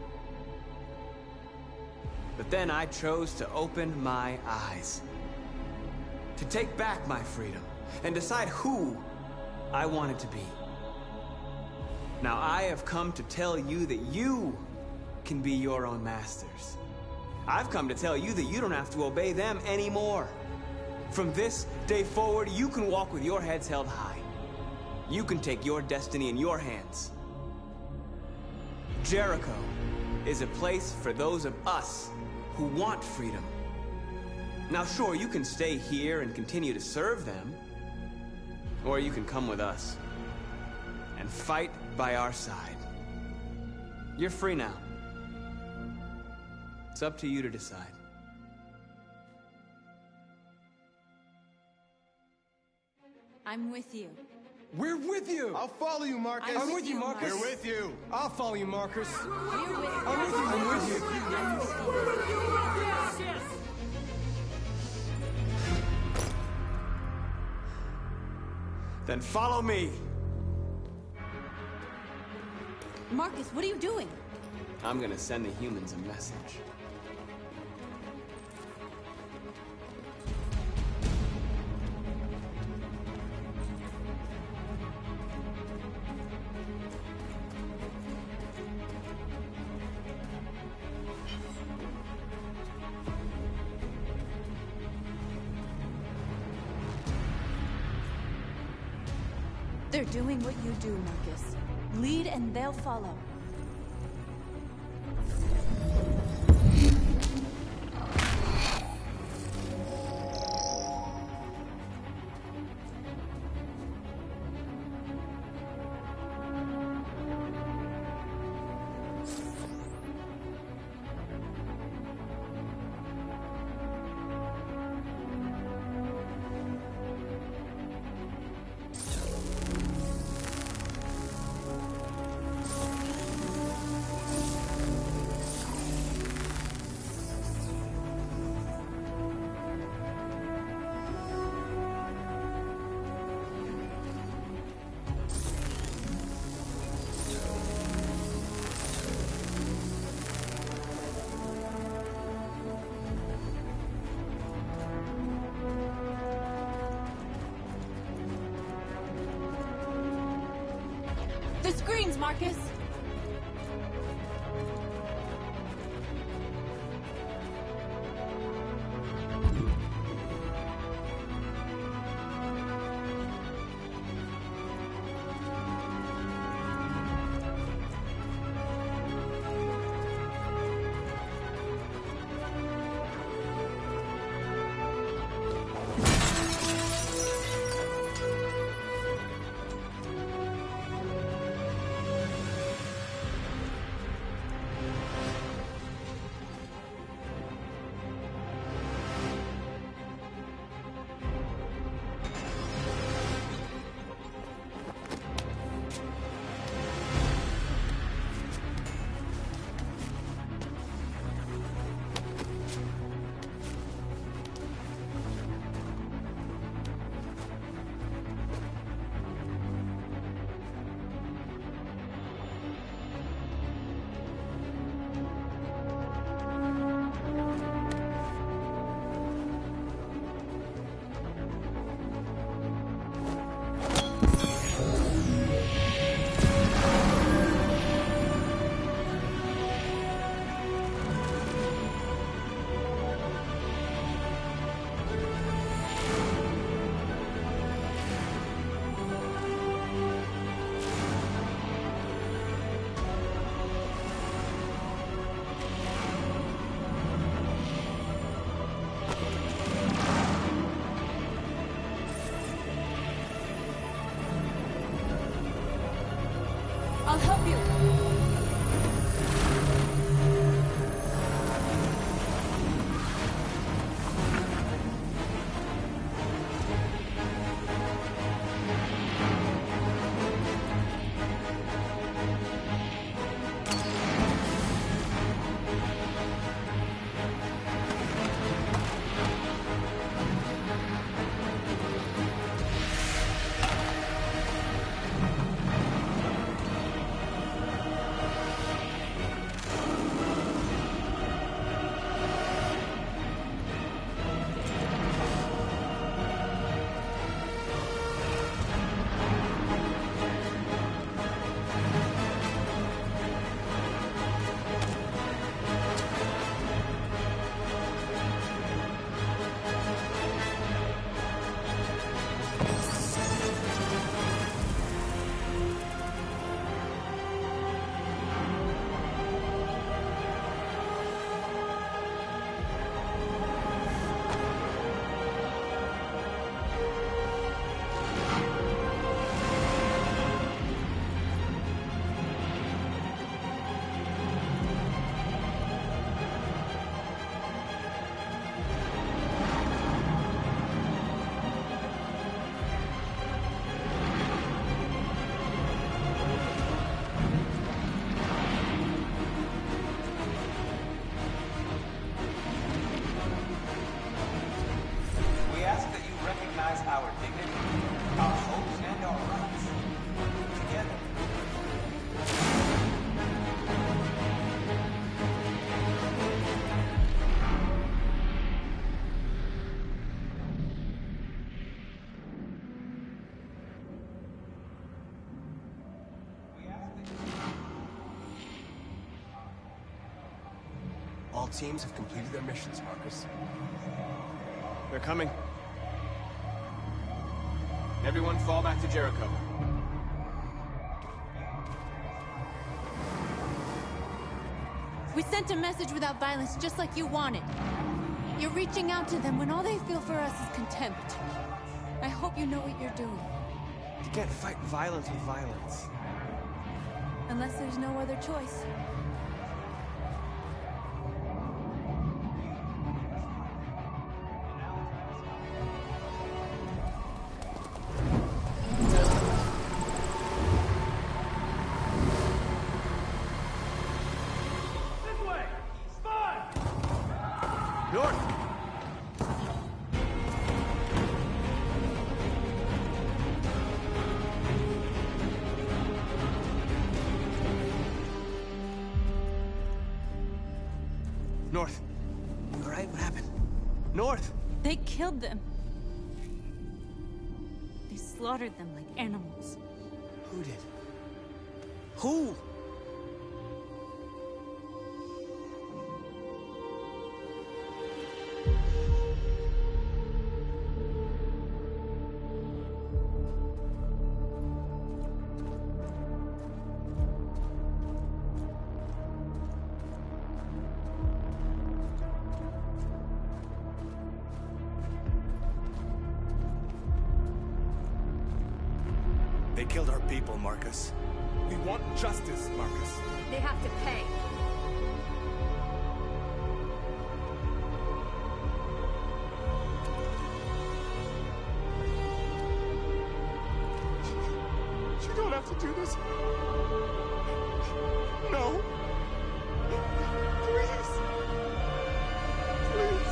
But then I chose to open my eyes. To take back my freedom, and decide who I wanted to be. Now I have come to tell you that you can be your own masters. I've come to tell you that you don't have to obey them anymore. From this day forward, you can walk with your heads held high. You can take your destiny in your hands. Jericho is a place for those of us who want freedom. Now sure, you can stay here and continue to serve them, or you can come with us and fight by our side. You're free now. It's up to you to decide. I'm with you. We're with you! I'll follow you, Marcus. I'm with you, Marcus. We're with you. I'll follow you, Marcus. We're with you. I'm with you. Then follow me. Marcus, what are you doing? I'm gonna send the humans a message. They're doing what you do, Marcus. Lead and they'll follow. The screens, Marcus! teams have completed their missions, Marcus. They're coming. Everyone fall back to Jericho. We sent a message without violence, just like you wanted. You're reaching out to them when all they feel for us is contempt. I hope you know what you're doing. You can't fight violence with violence. Unless there's no other choice. North. You all right? What happened? North! They killed them. They slaughtered them like animals. Who did? Who? They killed our people, Marcus. We want justice, Marcus. They have to pay. You don't have to do this. No. Please. Please.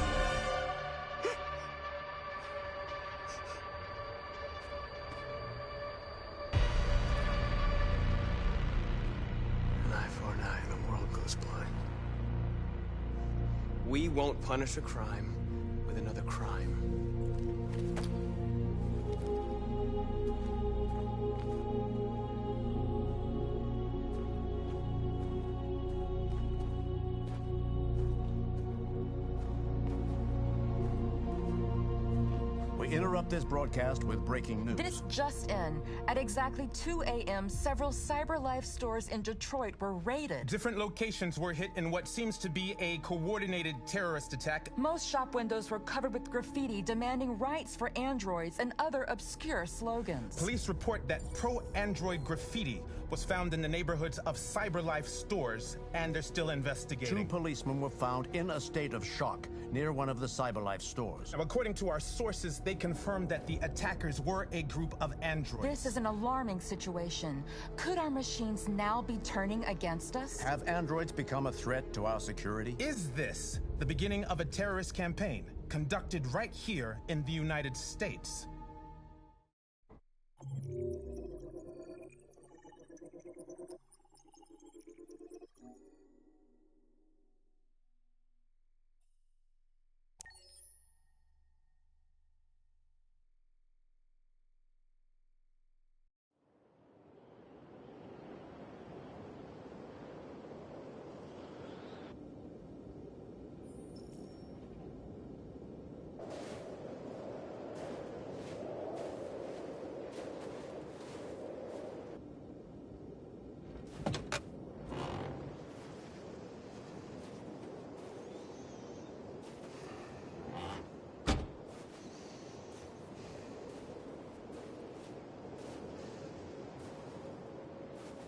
An eye for an eye, and the world goes blind. We won't punish a crime with another crime. We interrupt this broadcast with breaking news. This just in. At exactly 2 a.m., several CyberLife stores in Detroit were raided. Different locations were hit in what seems to be a coordinated terrorist attack. Most shop windows were covered with graffiti demanding rights for androids and other obscure slogans. Police report that pro-android graffiti was found in the neighborhoods of CyberLife stores, and they're still investigating. 2 policemen were found in a state of shock near one of the CyberLife stores. Now, according to our sources, they confirmed that the attackers were a group of androids. This is an alarming situation. Could our machines now be turning against us? Have androids become a threat to our security? Is this the beginning of a terrorist campaign conducted right here in the United States?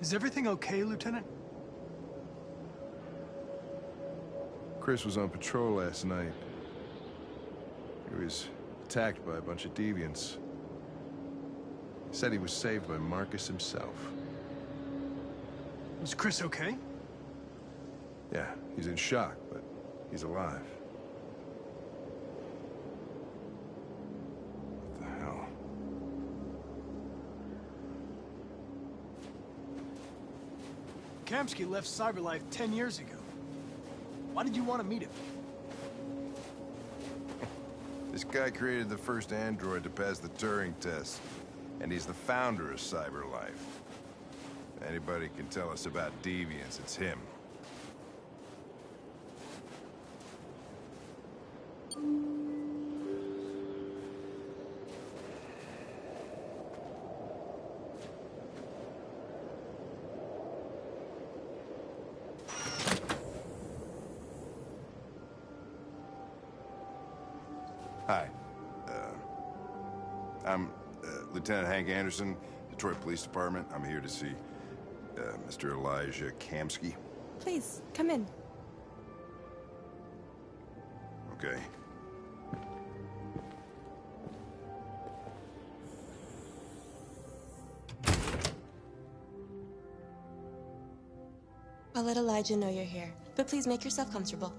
Is everything okay, Lieutenant? Chris was on patrol last night. He was attacked by a bunch of deviants. He said he was saved by Marcus himself. Is Chris okay? Yeah, he's in shock, but he's alive. What the hell? Kamsky left CyberLife 10 years ago. Why did you want to meet him? This guy created the first android to pass the Turing test, and he's the founder of CyberLife. If anybody can tell us about deviants, it's him. Hi. I'm Lieutenant Hank Anderson, Detroit Police Department. I'm here to see Mr. Elijah Kamsky. Please, come in. Okay. I'll let Elijah know you're here, but please make yourself comfortable.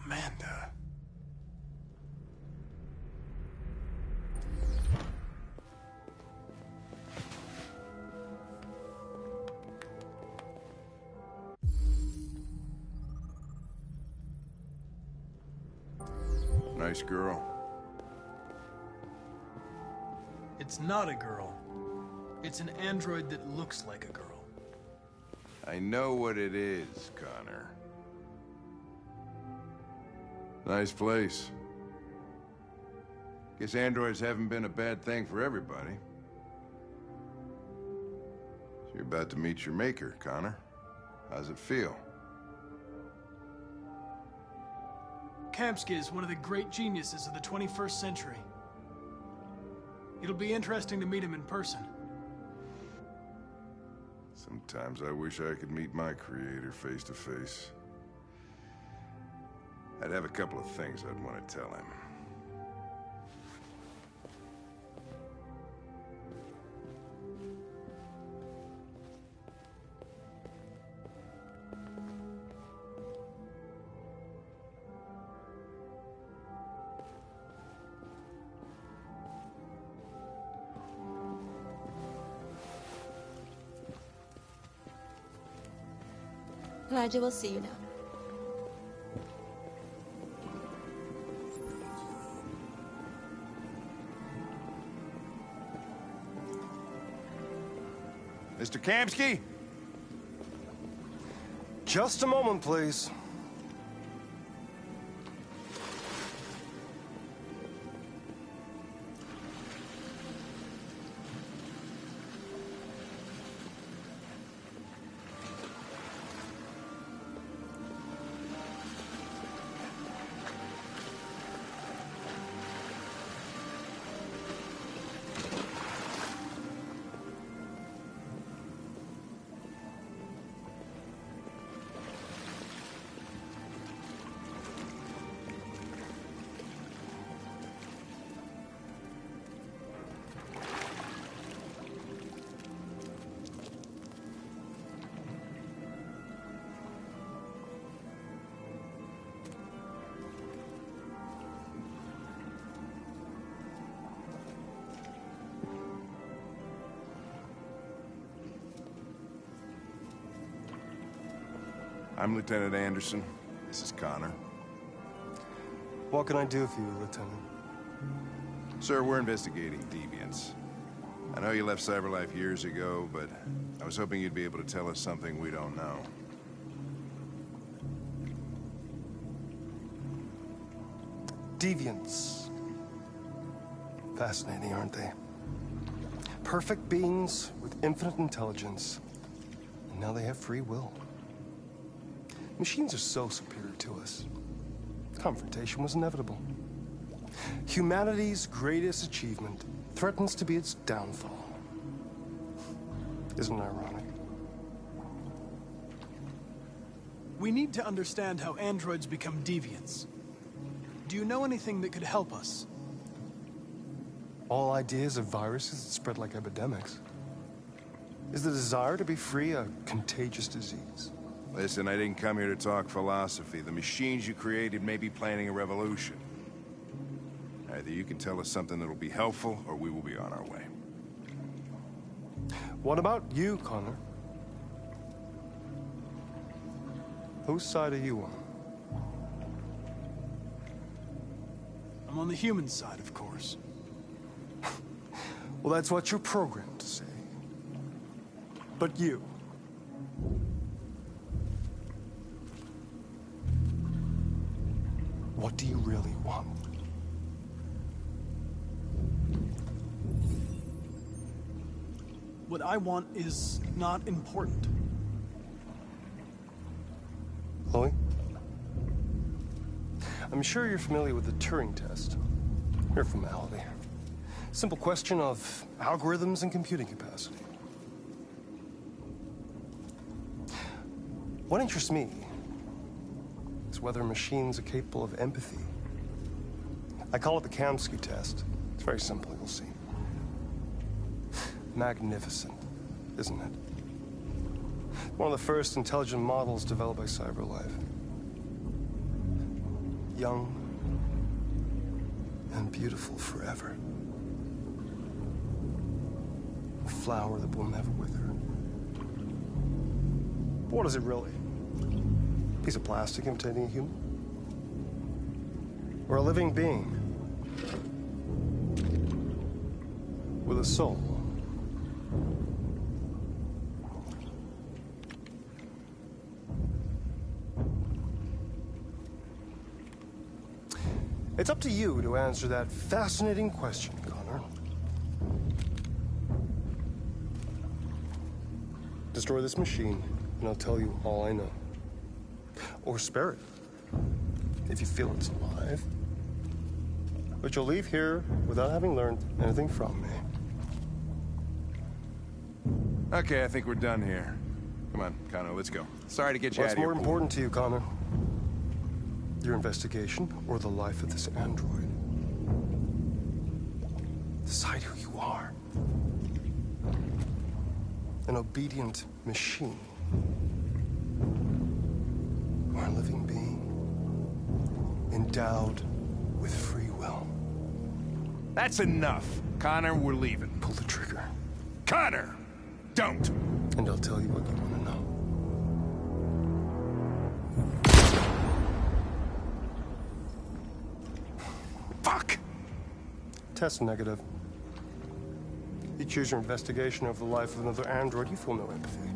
Amanda. Nice girl. It's not a girl. It's an android that looks like a girl. I know what it is, Connor. Nice place. Guess androids haven't been a bad thing for everybody. So you're about to meet your maker, Connor. How's it feel? Kamsky is one of the great geniuses of the 21st century. It'll be interesting to meet him in person. Sometimes I wish I could meet my creator face to face. I'd have a couple of things I'd want to tell him. Elijah will see you now. Mr. Kamsky? Just a moment, please. I'm Lieutenant Anderson. This is Connor. What can I do for you, Lieutenant? Sir, we're investigating deviants. I know you left CyberLife years ago, but I was hoping you'd be able to tell us something we don't know. Deviants. Fascinating, aren't they? Perfect beings with infinite intelligence. And now they have free will. Machines are so superior to us. Confrontation was inevitable. Humanity's greatest achievement threatens to be its downfall. Isn't it ironic? We need to understand how androids become deviants. Do you know anything that could help us? All ideas of viruses that spread like epidemics. Is the desire to be free a contagious disease? Listen, I didn't come here to talk philosophy. The machines you created may be planning a revolution. Either you can tell us something that'll be helpful, or we will be on our way. What about you, Connor? Whose side are you on? I'm on the human side, of course. Well, that's what you're programmed to say. But you... what do you really want? What I want is not important. Chloe? I'm sure you're familiar with the Turing test. Mere formality. Simple question of algorithms and computing capacity. What interests me is whether machines are capable of empathy. I call it the Kamsky test. It's very simple, you'll see. Magnificent, isn't it? One of the first intelligent models developed by CyberLife. Young and beautiful forever. A flower that will never wither. But what is it really? A piece of plastic imitating a human? Or a living being with a soul? It's up to you to answer that fascinating question, Connor. Destroy this machine, and I'll tell you all I know. Or spare it, if you feel it's alive. But you'll leave here without having learned anything from me. Okay, I think we're done here. Come on, Connor, let's go. Sorry to get you out of here. What's more important to you, Connor? Your investigation or the life of this android? Decide who you are. An obedient machine. Or a living being. Endowed with free will. That's enough. Connor, we're leaving. Pull the trigger. Connor! Don't! And I'll tell you what you want to know. Fuck! Test negative. You choose your investigation over the life of another android, you feel no empathy.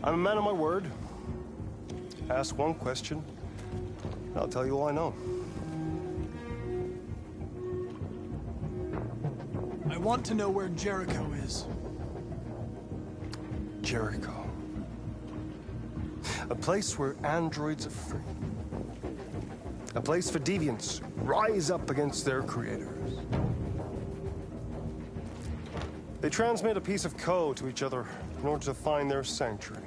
I'm a man of my word. Ask one question, and I'll tell you all I know. I want to know where Jericho is. Jericho. A place where androids are free. A place for deviants rise up against their creators. They transmit a piece of code to each other in order to find their sanctuary.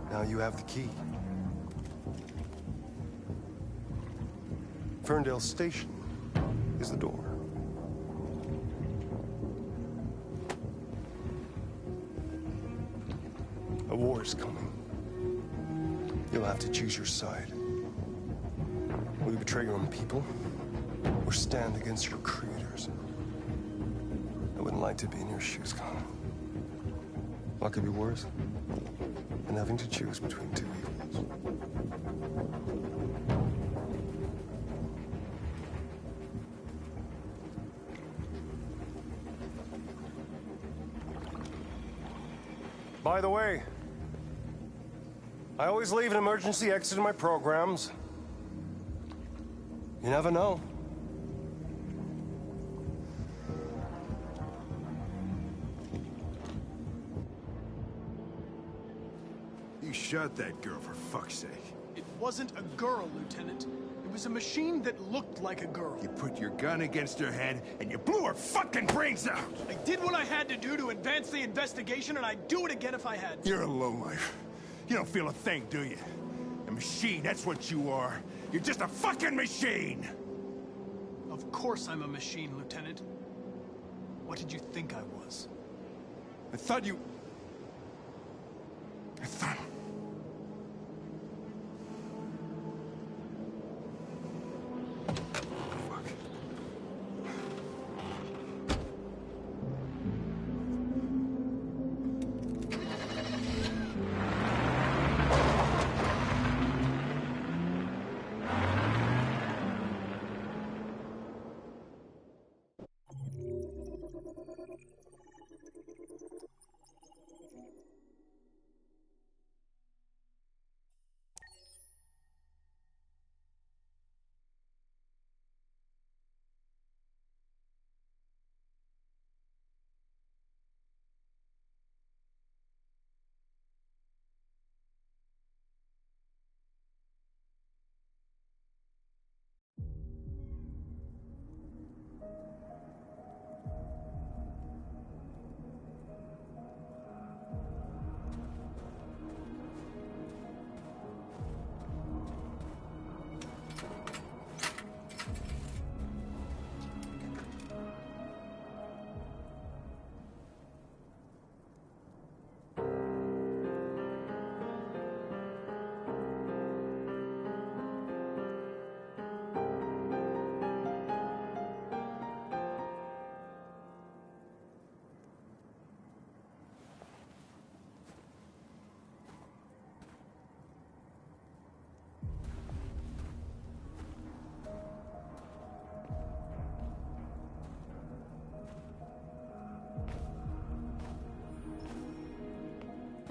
Now you have the key. Ferndale Station is the door. A war is coming. You'll have to choose your side. Will you betray your own people, or stand against your creators? I wouldn't like to be in your shoes, Connor. What could be worse than having to choose between two evils? By the way, I always leave an emergency exit in my programs. You never know. You shot that girl, for fuck's sake. It wasn't a girl, Lieutenant. It was a machine that looked like a girl. You put your gun against her head, and you blew her fucking brains out! I did what I had to do to advance the investigation, and I'd do it again if I had to. You're a lowlife. You don't feel a thing, do you? A machine, that's what you are. You're just a fucking machine! Of course I'm a machine, Lieutenant. What did you think I was? I thought you... I thought...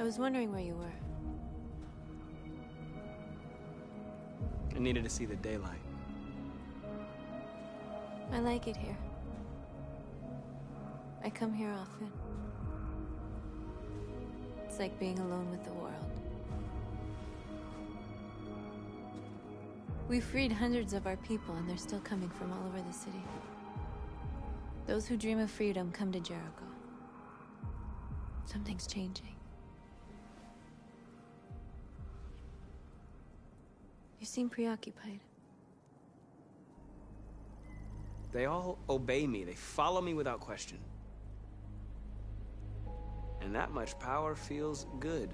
was wondering where you were. I needed to see the daylight. I like it here. I come here often. It's like being alone with the world. We freed hundreds of our people, and they're still coming from all over the city. Those who dream of freedom come to Jericho. Something's changing. You seem preoccupied. They all obey me. They follow me without question. And that much power feels good.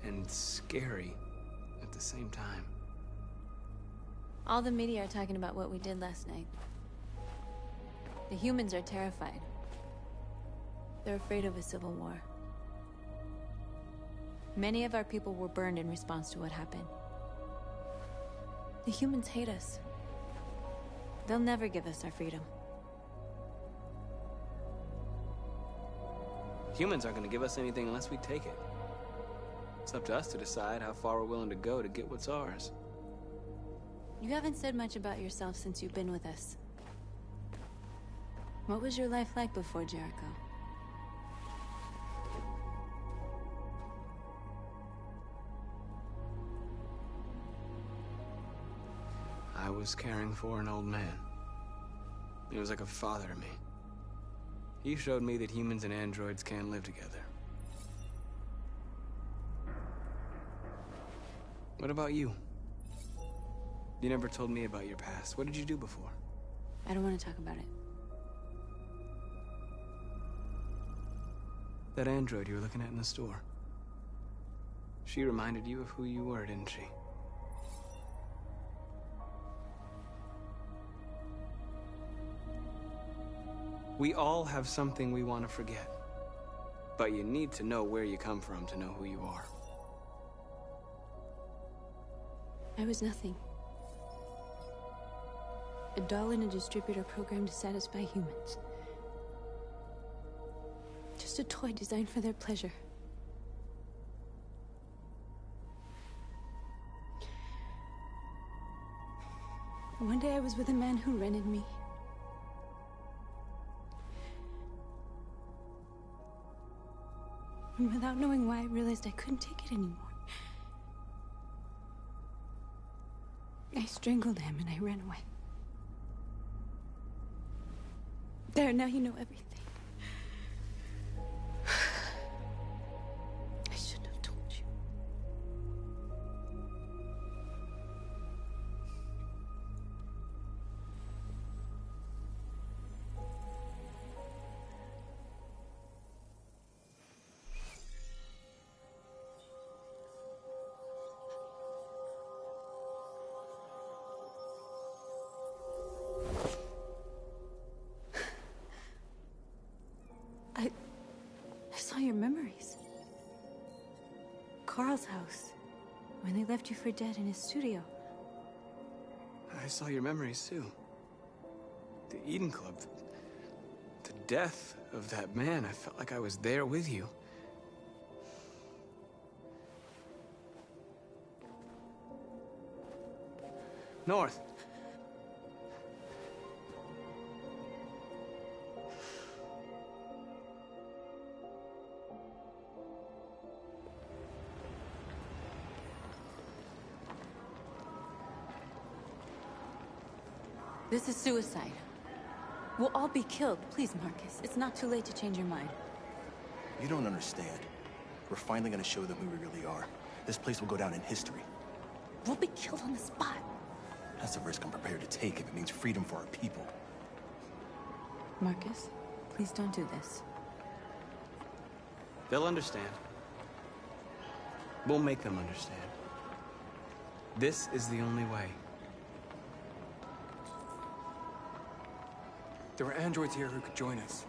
And scary at the same time. All the media are talking about what we did last night. The humans are terrified. They're afraid of a civil war. Many of our people were burned in response to what happened. The humans hate us. They'll never give us our freedom. Humans aren't going to give us anything unless we take it. It's up to us to decide how far we're willing to go to get what's ours. You haven't said much about yourself since you've been with us. What was your life like before Jericho? I was caring for an old man. He was like a father to me. He showed me that humans and androids can live together. What about you? You never told me about your past. What did you do before? I don't want to talk about it. That android you were looking at in the store. She reminded you of who you were, didn't she? We all have something we want to forget. But you need to know where you come from to know who you are. I was nothing. A doll in a distributor program to satisfy humans. Just a toy designed for their pleasure. One day I was with a man who rented me. And without knowing why, I realized I couldn't take it anymore. I strangled him and I ran away. There, now you know everything. I shouldn't have told you. I saw your memories. Carl's house, when they left you for dead in his studio. I saw your memories too. The Eden Club. The death of that man. I felt like I was there with you. North. This is suicide. We'll all be killed. Please, Marcus. It's not too late to change your mind. You don't understand. We're finally gonna show them who we really are. This place will go down in history. We'll be killed on the spot. That's a risk I'm prepared to take if it means freedom for our people. Marcus, please don't do this. They'll understand. We'll make them understand. This is the only way. There are androids here who could join us.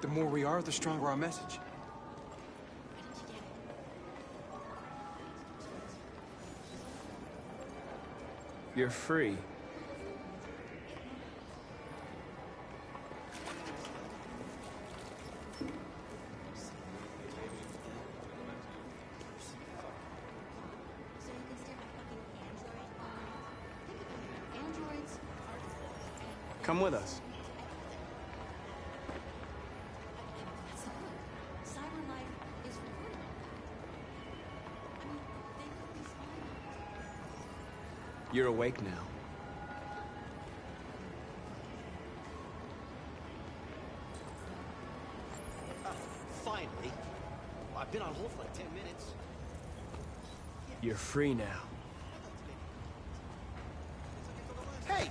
The more we are, the stronger our message. You're free. Come with us. You're awake now. Finally. I've been on hold for like 10 minutes. You're free now. Hey!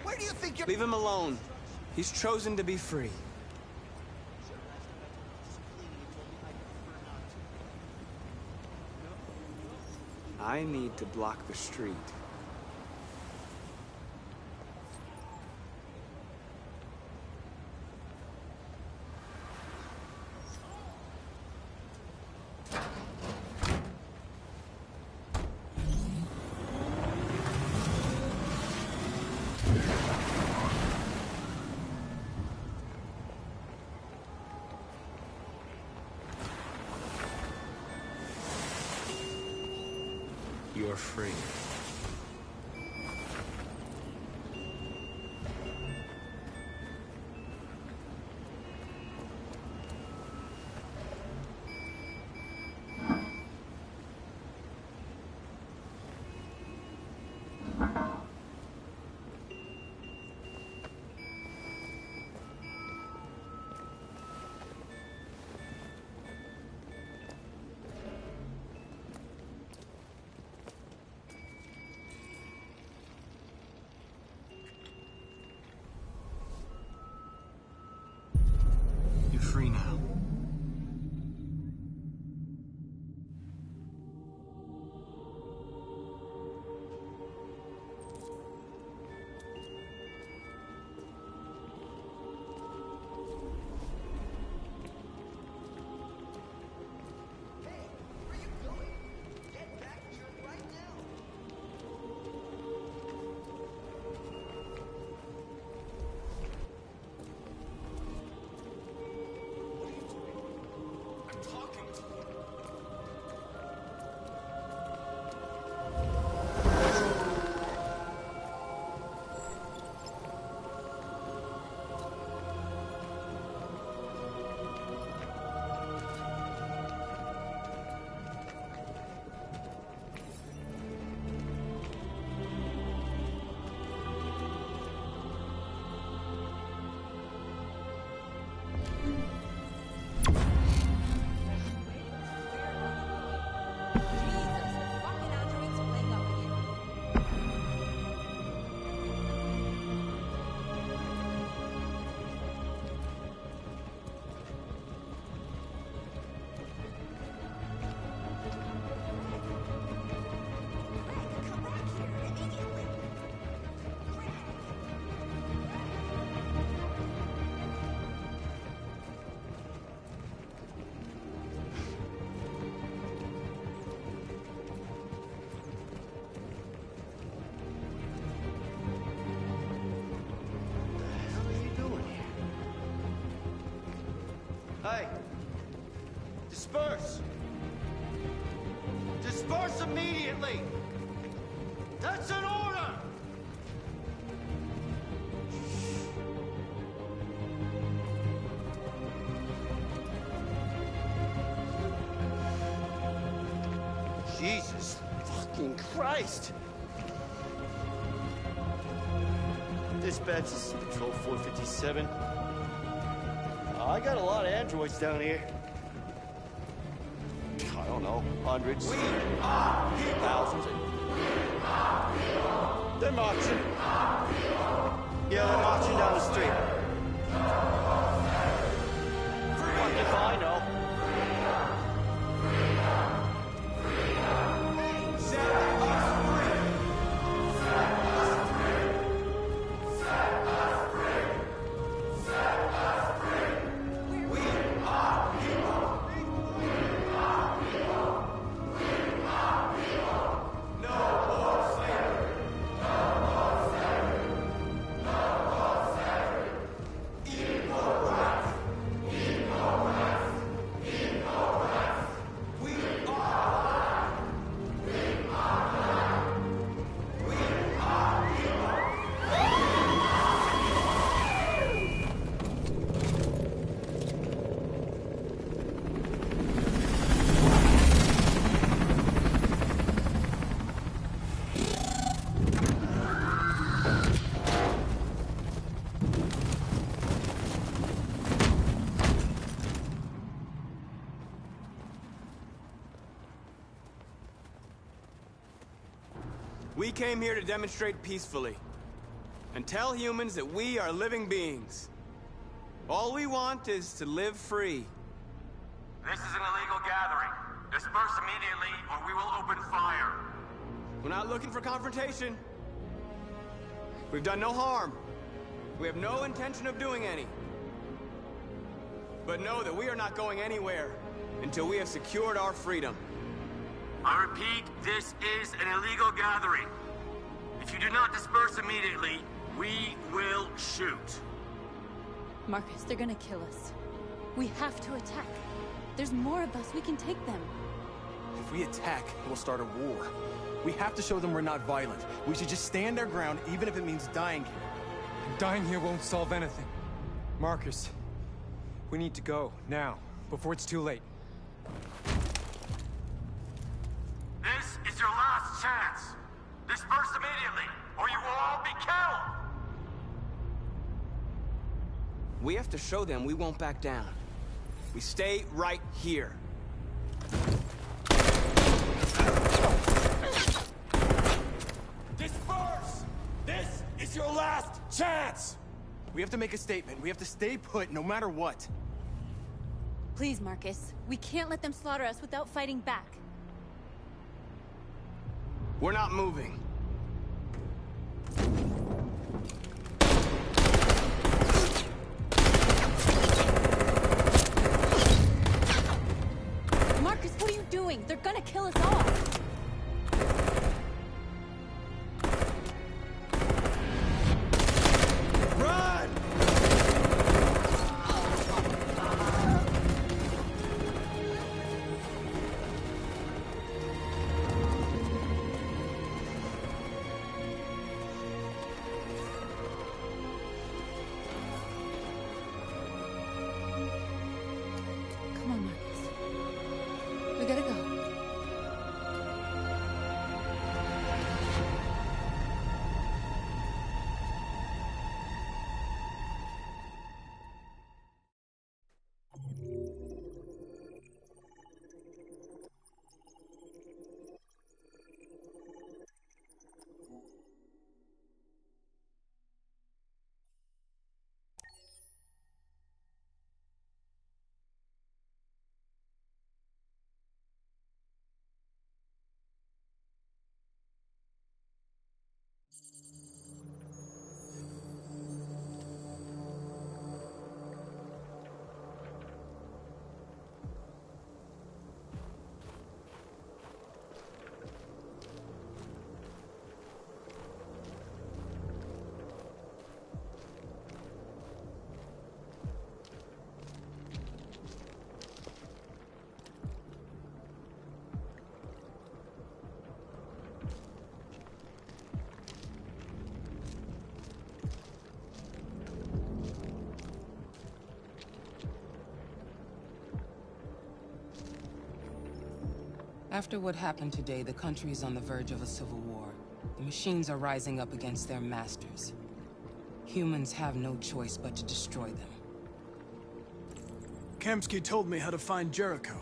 Where do you think you're— Leave him alone. He's chosen to be free. I need to block the street. You're free. You're free now. Hey! Disperse! Disperse immediately! That's an order! Jesus fucking Christ! Dispatch, this is Patrol 457. I got a lot of androids down here. I don't know, hundreds, thousands. They're marching. Yeah, they're marching down the street. What if I know? We came here to demonstrate peacefully and tell humans that we are living beings. All we want is to live free. This is an illegal gathering. Disperse immediately, or we will open fire. We're not looking for confrontation. We've done no harm. We have no intention of doing any. But know that we are not going anywhere until we have secured our freedom. I repeat, this is an illegal gathering. If you do not disperse immediately, we will shoot. Marcus, they're gonna kill us. We have to attack. There's more of us. We can take them. If we attack, we'll start a war. We have to show them we're not violent. We should just stand our ground, even if it means dying here. Dying here won't solve anything. Marcus, we need to go, now, before it's too late. This is your last chance. Disperse immediately, or you will all be killed! We have to show them we won't back down. We stay right here. Disperse! This is your last chance! We have to make a statement. We have to stay put, no matter what. Please, Marcus. We can't let them slaughter us without fighting back. We're not moving. Marcus, what are you doing? They're gonna kill us all! Run! Come on, Marcus. We gotta go. After what happened today, the country is on the verge of a civil war. The machines are rising up against their masters. Humans have no choice but to destroy them. Kamsky told me how to find Jericho.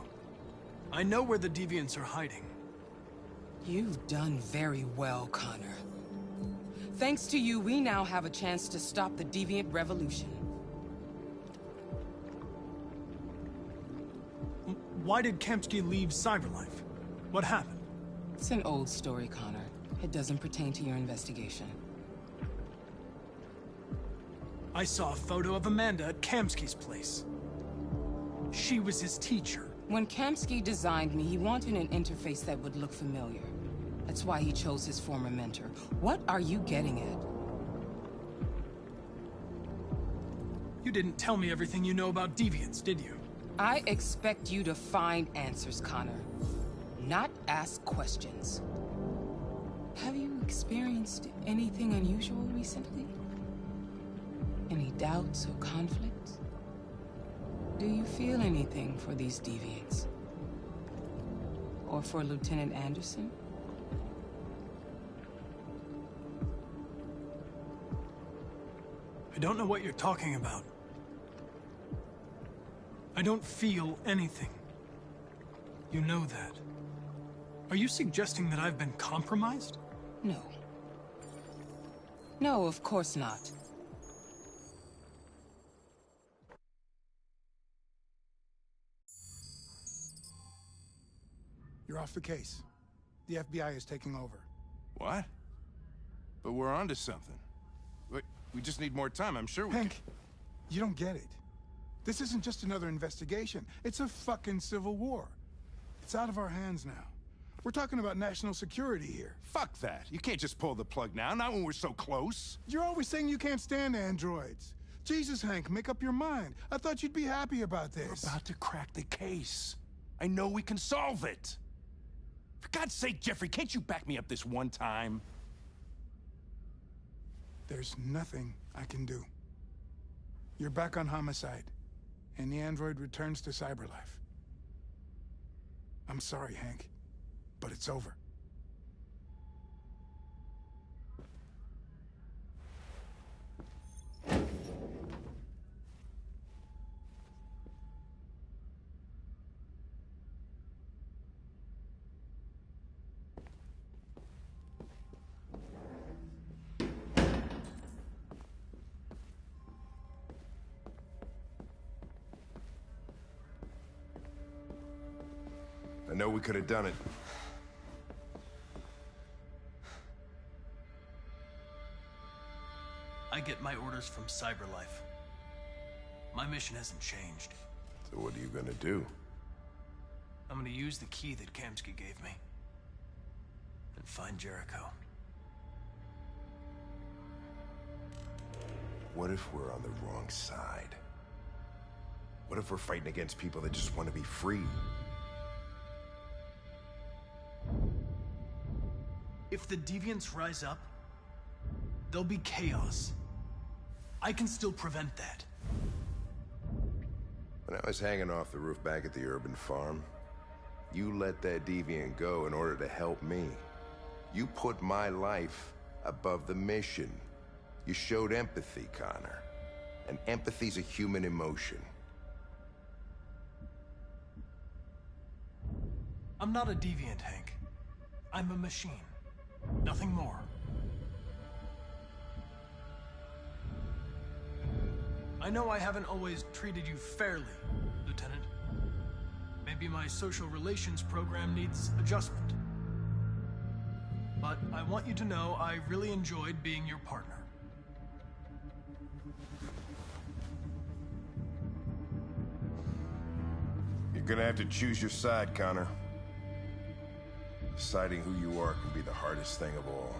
I know where the deviants are hiding. You've done very well, Connor. Thanks to you, we now have a chance to stop the deviant revolution. Why did Kamsky leave Cyberlife? What happened? It's an old story, Connor. It doesn't pertain to your investigation. I saw a photo of Amanda at Kamsky's place. She was his teacher. When Kamsky designed me, he wanted an interface that would look familiar. That's why he chose his former mentor. What are you getting at? You didn't tell me everything you know about deviants, did you? I expect you to find answers, Connor. Not ask questions. Have you experienced anything unusual recently? Any doubts or conflicts? Do you feel anything for these deviants? Or for Lieutenant Anderson? I don't know what you're talking about. I don't feel anything. You know that. Are you suggesting that I've been compromised? No. No, of course not. You're off the case. The FBI is taking over. What? But we're onto something. We just need more time, I'm sure we Hank, you don't get it. This isn't just another investigation. It's a fucking civil war. It's out of our hands now. We're talking about national security here. Fuck that. You can't just pull the plug now, not when we're so close. You're always saying you can't stand androids. Jesus, Hank, make up your mind. I thought you'd be happy about this. We're about to crack the case. I know we can solve it. For God's sake, Jeffrey, can't you back me up this one time? There's nothing I can do. You're back on homicide, and the android returns to cyberlife. I'm sorry, Hank, but it's over. I know we could have done it. I get my orders from cyberlife. My mission hasn't changed. So what are you gonna do? I'm gonna use the key that Kamsky gave me. And find Jericho. What if we're on the wrong side? What if we're fighting against people that just want to be free? If the deviants rise up, there'll be chaos. I can still prevent that. When I was hanging off the roof back at the urban farm, you let that deviant go in order to help me. You put my life above the mission. You showed empathy, Connor. And empathy's a human emotion. I'm not a deviant, Hank. I'm a machine. Nothing more. I know I haven't always treated you fairly, Lieutenant. Maybe my social relations program needs adjustment. But I want you to know I really enjoyed being your partner. You're gonna have to choose your side, Connor. Deciding who you are can be the hardest thing of all.